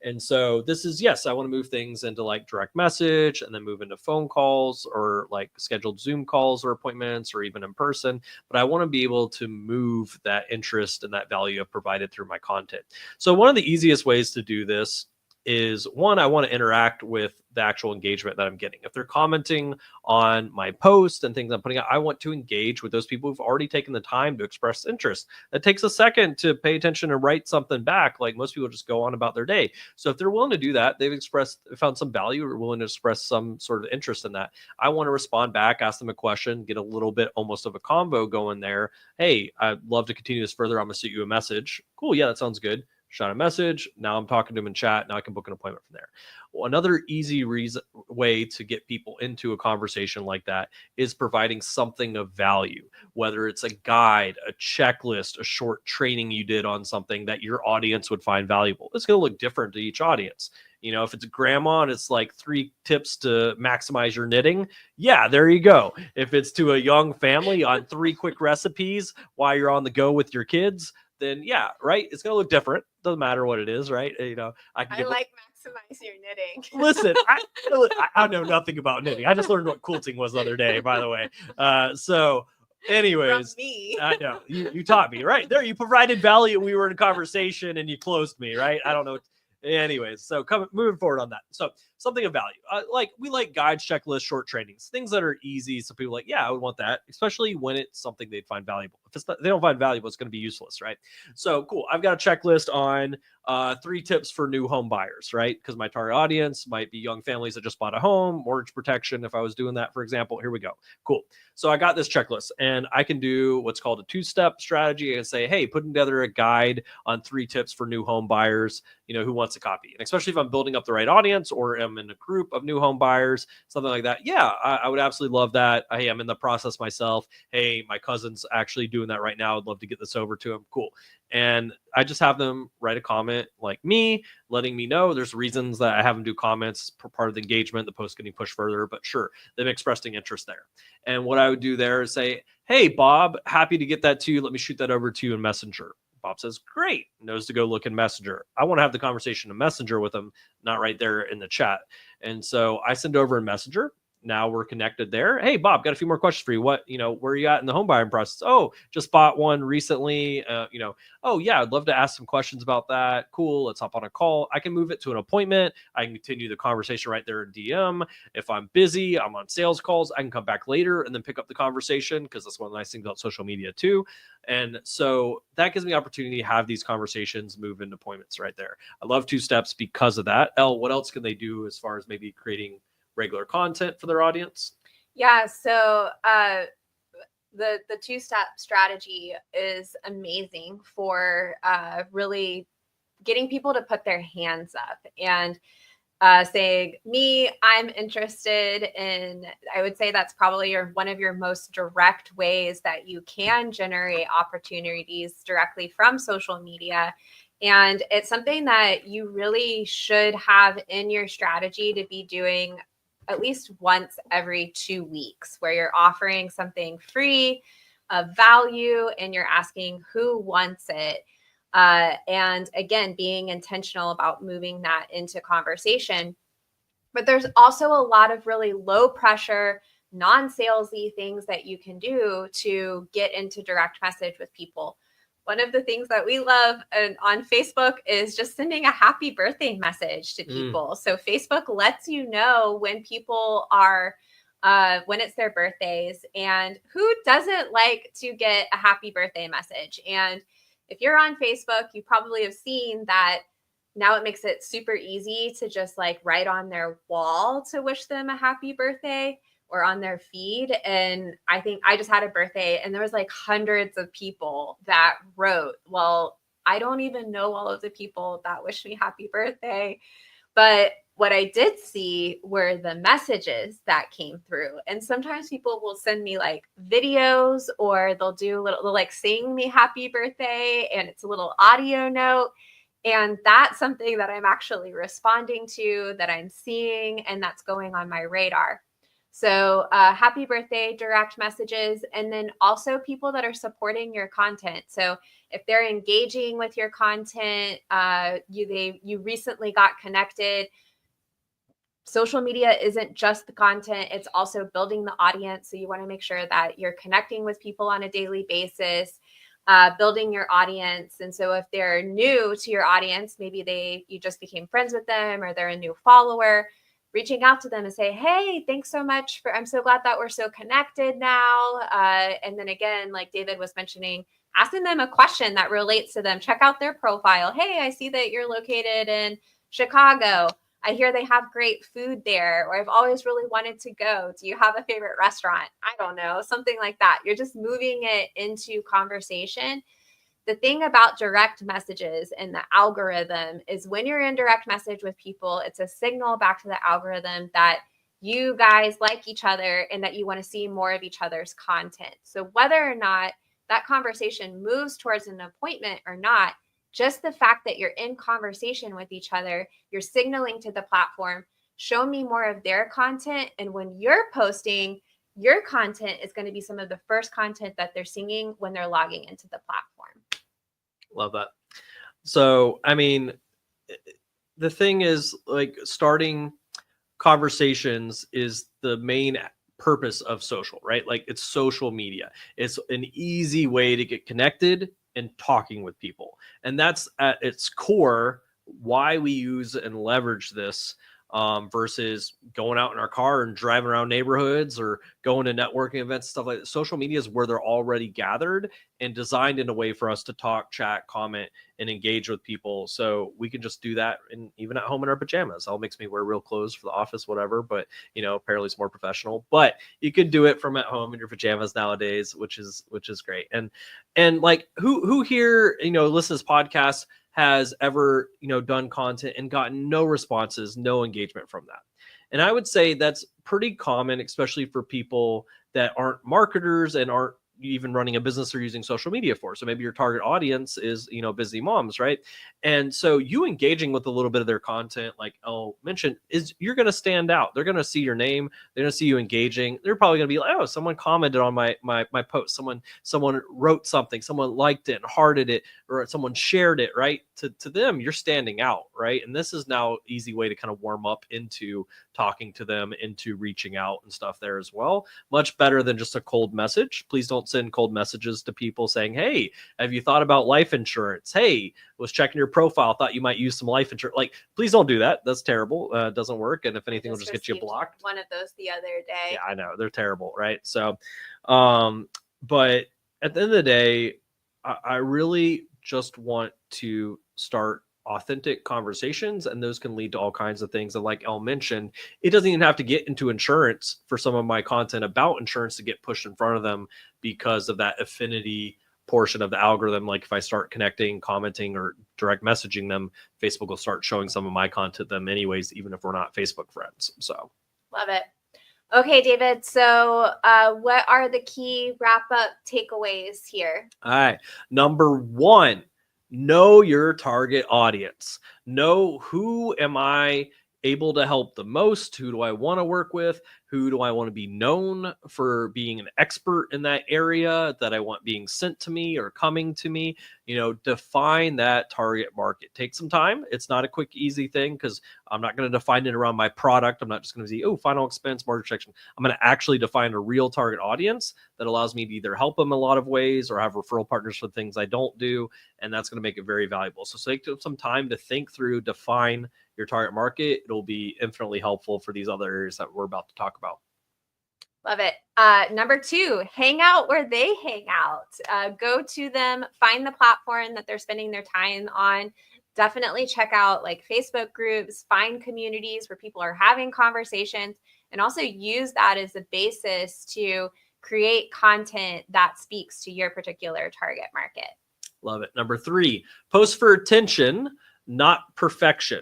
Speaker 1: And so this is, yes, I want to move things into like direct message and then move into phone calls or like scheduled Zoom calls or appointments or even in person. But I want to be able to move that interest and that value I've provided through my content. So one of the easiest ways to do this is, one, I want to interact with the actual engagement that I'm getting. If they're commenting on my post and things I'm putting out, I want to engage with those people who've already taken the time to express interest. It takes a second to pay attention and write something back. Like most people just go on about their day. So if they're willing to do that, they've found some value or willing to express some sort of interest in that. I want to respond back, ask them a question, get a little bit almost of a convo going there. Hey, I'd love to continue this further. I'm going to shoot you a message. Cool. Yeah, that sounds good. Shot a message. Now I'm talking to them in chat. Now I can book an appointment from there. Well, another easy way to get people into a conversation like that is providing something of value, whether it's a guide, a checklist, a short training you did on something that your audience would find valuable. It's going to look different to each audience. If it's a grandma and it's like 3 tips to maximize your knitting, yeah, there you go. If it's to a young family on 3 quick recipes while you're on the go with your kids, then yeah, right. It's going to look different. Doesn't matter what it is, right? I
Speaker 3: like maximize your knitting.
Speaker 1: Listen, I know nothing about knitting. I just learned what quilting was the other day, by the way. So anyways,
Speaker 3: From me.
Speaker 1: I know you taught me, right? There, you provided value. We were in a conversation and you closed me, right? I don't know. Anyways, so moving forward on that. So something of value. We like guides, checklists, short trainings, things that are easy. So people are like, yeah, I would want that, especially when it's something they'd find valuable. If they don't find valuable, it's going to be useless, right? So cool. I've got a checklist on 3 tips for new home buyers, right? Because my target audience might be young families that just bought a home, mortgage protection. If I was doing that, for example, here we go. Cool. So I got this checklist and I can do what's called a 2-step strategy and say, hey, putting together a guide on 3 tips for new home buyers, who wants a copy. And especially if I'm building up the right audience or I'm in a group of new home buyers, something like that. Yeah, I would absolutely love that. Hey, I'm in the process myself. Hey, my cousin's actually doing that right now. I'd love to get this over to him. Cool. And I just have them write a comment like me, letting me know there's reasons that I have them do comments for part of the engagement, the post getting pushed further, but sure, they've expressed interest there. And what I would do there is say, hey, Bob, happy to get that to you. Let me shoot that over to you in Messenger. Bob says, great, knows to go look in Messenger. I want to have the conversation in Messenger with him, not right there in the chat. And so I send over in Messenger. Now we're connected there. Hey, Bob, got a few more questions for you. Where are you at in the home buying process? Oh, just bought one recently. Oh yeah, I'd love to ask some questions about that. Cool. Let's hop on a call. I can move it to an appointment. I can continue the conversation right there in DM. If I'm busy, I'm on sales calls, I can come back later and then pick up the conversation, because that's one of the nice things about social media too. And so that gives me opportunity to have these conversations, move into appointments right there. I love 2 steps because of that. Elle, what else can they do as far as maybe creating regular content for their audience?
Speaker 3: Yeah, so the 2-step strategy is amazing for really getting people to put their hands up and saying, me, I'm interested in, I would say that's probably one of your most direct ways that you can generate opportunities directly from social media. And it's something that you really should have in your strategy to be doing at least once every 2 weeks, where you're offering something free of value and you're asking who wants it. And again, being intentional about moving that into conversation. But there's also a lot of really low pressure, non-salesy things that you can do to get into direct message with people. One of the things that we love on Facebook is just sending a happy birthday message to people. So Facebook lets you know when people are when it's their birthdays, and who doesn't like to get a happy birthday message? And if you're on Facebook, you probably have seen that now it makes it super easy to just like write on their wall to wish them a happy birthday, or on their feed. And I think I just had a birthday and there was like hundreds of people that wrote. Well, I don't even know all of the people that wish me happy birthday, but what I did see were the messages that came through. And sometimes people will send me like videos, or they'll like sing me happy birthday, and it's a little audio note. And that's something that I'm actually responding to, that I'm seeing, and that's going on my radar. So happy birthday direct messages, and then also people that are supporting your content. So if they're engaging with your content, you recently got connected. Social media isn't just the content, it's also building the audience. So you want to make sure that you're connecting with people on a daily basis, building your audience. And so if they're new to your audience, maybe you just became friends with them, or they're a new follower, reaching out to them and say, hey, thanks so much I'm so glad that we're so connected now. And then again, like David was mentioning, asking them a question that relates to them. Check out their profile. Hey, I see that you're located in Chicago. I hear they have great food there, or I've always really wanted to go. Do you have a favorite restaurant? I don't know, something like that. You're just moving it into conversation. The thing about direct messages and the algorithm is when you're in direct message with people, it's a signal back to the algorithm that you guys like each other and that you want to see more of each other's content. So whether or not that conversation moves towards an appointment or not, just the fact that you're in conversation with each other, you're signaling to the platform, show me more of their content. And when you're posting, your content is going to be some of the first content that they're seeing when they're logging into the platform.
Speaker 1: Love that. So, I mean, the thing is, like, starting conversations is the main purpose of social, right? Like, it's social media. It's an easy way to get connected and talking with people. And that's at its core why we use and leverage this versus going out in our car and driving around neighborhoods or going to networking events, stuff like that. Social media is where they're already gathered and designed in a way for us to talk, chat, comment, and engage with people. So we can just do that even at home in our pajamas. All makes me wear real clothes for the office, whatever, but apparently it's more professional. But you can do it from at home in your pajamas nowadays, which is great. And like who here, listens to podcasts has ever, done content and gotten no responses, no engagement from that. And I would say that's pretty common, especially for people that aren't marketers and aren't even running a business or using social media for. So maybe your target audience is, busy moms, right? And so you engaging with a little bit of their content, like I'll mention, is you're going to stand out. They're going to see your name. They're going to see you engaging. They're probably going to be like, oh, someone commented on my post. Someone wrote something. Someone liked it and hearted it, or someone shared it, right? To them, you're standing out, right? And this is now an easy way to kind of warm up into talking to them, into reaching out and stuff there as well. Much better than just a cold message. Please don't send cold messages to people saying, hey, have you thought about life insurance? Hey, was checking your profile, thought you might use some life insurance. Like, please don't do that. That's terrible. It doesn't work. And if anything, it'll just get you blocked.
Speaker 3: One of those the other day.
Speaker 1: Yeah, I know. They're terrible, right? So, but at the end of the day, I really just want to start authentic conversations, and those can lead to all kinds of things. And like Elle mentioned, it doesn't even have to get into insurance for some of my content about insurance to get pushed in front of them because of that affinity portion of the algorithm. Like if I start connecting, commenting, or direct messaging them, Facebook will start showing some of my content to them anyways, even if we're not Facebook friends. So
Speaker 3: love it. Okay, David. So what are the key wrap-up takeaways here?
Speaker 1: All right. Number one, know your target audience. Know who am I able to help the most? Who do I want to work with? Who do I want to be known for being an expert in that area that I want being sent to me or coming to me? Define that target market. Take some time. It's not a quick, easy thing because I'm not going to define it around my product. I'm not just going to say, oh, final expense, mortgage section. I'm going to actually define a real target audience that allows me to either help them a lot of ways or have referral partners for things I don't do. And that's going to make it very valuable. So take some time to think through, define your target market. It'll be infinitely helpful for these other areas that we're about to talk about.
Speaker 3: Love it. Number 2, hang out where they hang out. Go to them, find the platform that they're spending their time on. Definitely check out like Facebook groups, find communities where people are having conversations, and also use that as a basis to create content that speaks to your particular target market.
Speaker 1: Love it. Number 3, post for attention, not perfection.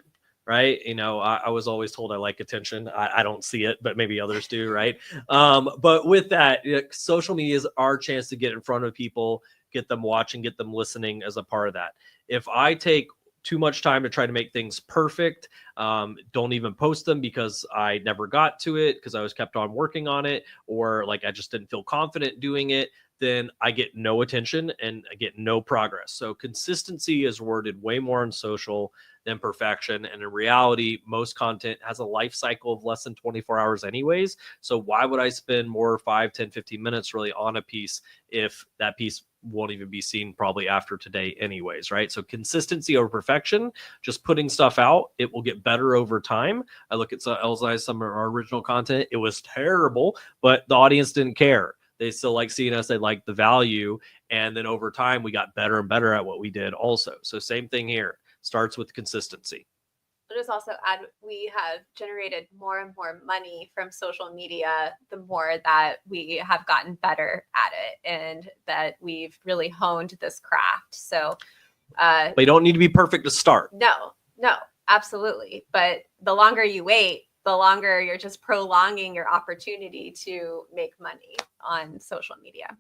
Speaker 1: Right. I was always told I like attention. I don't see it, but maybe others do. Right. But with that, social media is our chance to get in front of people, get them watching, get them listening as a part of that. If I take too much time to try to make things perfect, don't even post them because I never got to it because I was kept on working on it, or like I just didn't feel confident doing it, then I get no attention and I get no progress. So consistency is worded way more on social than perfection. And in reality, most content has a life cycle of less than 24 hours anyways. So why would I spend more 5, 10, 15 minutes really on a piece if that piece won't even be seen probably after today anyways, right? So consistency over perfection, just putting stuff out, it will get better over time. I look at some of our original content. It was terrible, but the audience didn't care. They still like seeing us. They like the value. And then over time, we got better and better at what we did also. So same thing here. Starts with consistency.
Speaker 3: I'll just also add, we have generated more and more money from social media the more that we have gotten better at it and that we've really honed this craft. So
Speaker 1: but you don't need to be perfect to start.
Speaker 3: No, absolutely. But the longer you wait, the longer you're just prolonging your opportunity to make money on social media.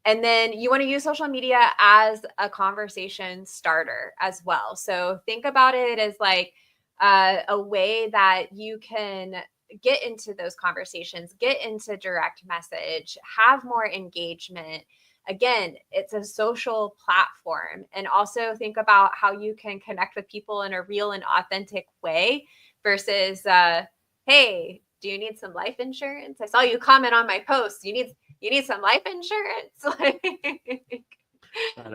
Speaker 3: And then you want to use social media as a conversation starter as well. So think about it as like a way that you can get into those conversations, get into direct message, have more engagement. Again, it's a social platform. And also think about how you can connect with people in a real and authentic way versus, hey, do you need some life insurance? I saw you comment on my post. You need some life insurance?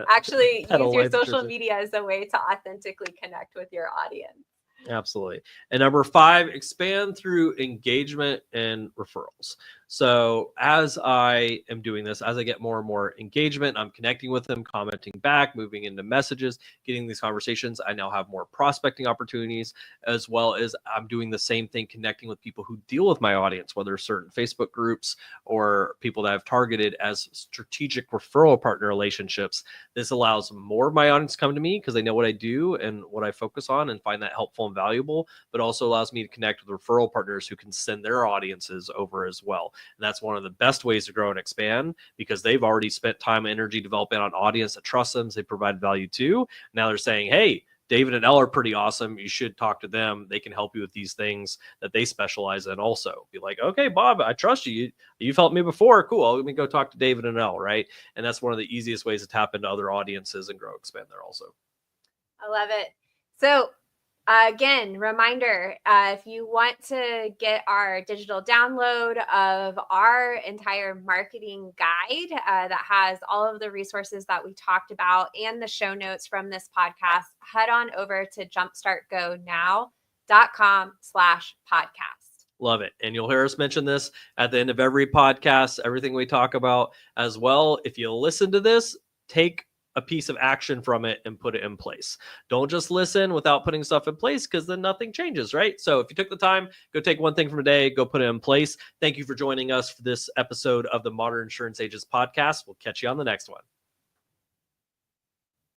Speaker 3: Actually use your social media as a way to authentically connect with your audience.
Speaker 1: Absolutely. And number 5, expand through engagement and referrals. So as I am doing this, as I get more and more engagement, I'm connecting with them, commenting back, moving into messages, getting these conversations. I now have more prospecting opportunities, as well as I'm doing the same thing, connecting with people who deal with my audience, whether certain Facebook groups or people that I've targeted as strategic referral partner relationships. This allows more of my audience to come to me because they know what I do and what I focus on and find that helpful and valuable, but also allows me to connect with referral partners who can send their audiences over as well. And that's one of the best ways to grow and expand because they've already spent time and energy developing an audience that trusts them. They provide value to. Now they're saying, hey, David and Elle are pretty awesome. You should talk to them. They can help you with these things that they specialize in also. Be like, okay, Bob, I trust you. You've helped me before. Cool. Let me go talk to David and Elle, right? And that's one of the easiest ways to tap into other audiences and grow, expand there also.
Speaker 3: I love it. So again, reminder, if you want to get our digital download of our entire marketing guide that has all of the resources that we talked about and the show notes from this podcast, head on over to jumpstartgonow.com/podcast.
Speaker 1: Love it. And you'll hear us mention this at the end of every podcast, everything we talk about as well. If you listen to this, take a piece of action from it and put it in place. Don't just listen without putting stuff in place because then nothing changes, right? So if you took the time, go take one thing from a day, go put it in place. Thank you for joining us for this episode of the Modern Insurance Agents Podcast. We'll catch you on the next one.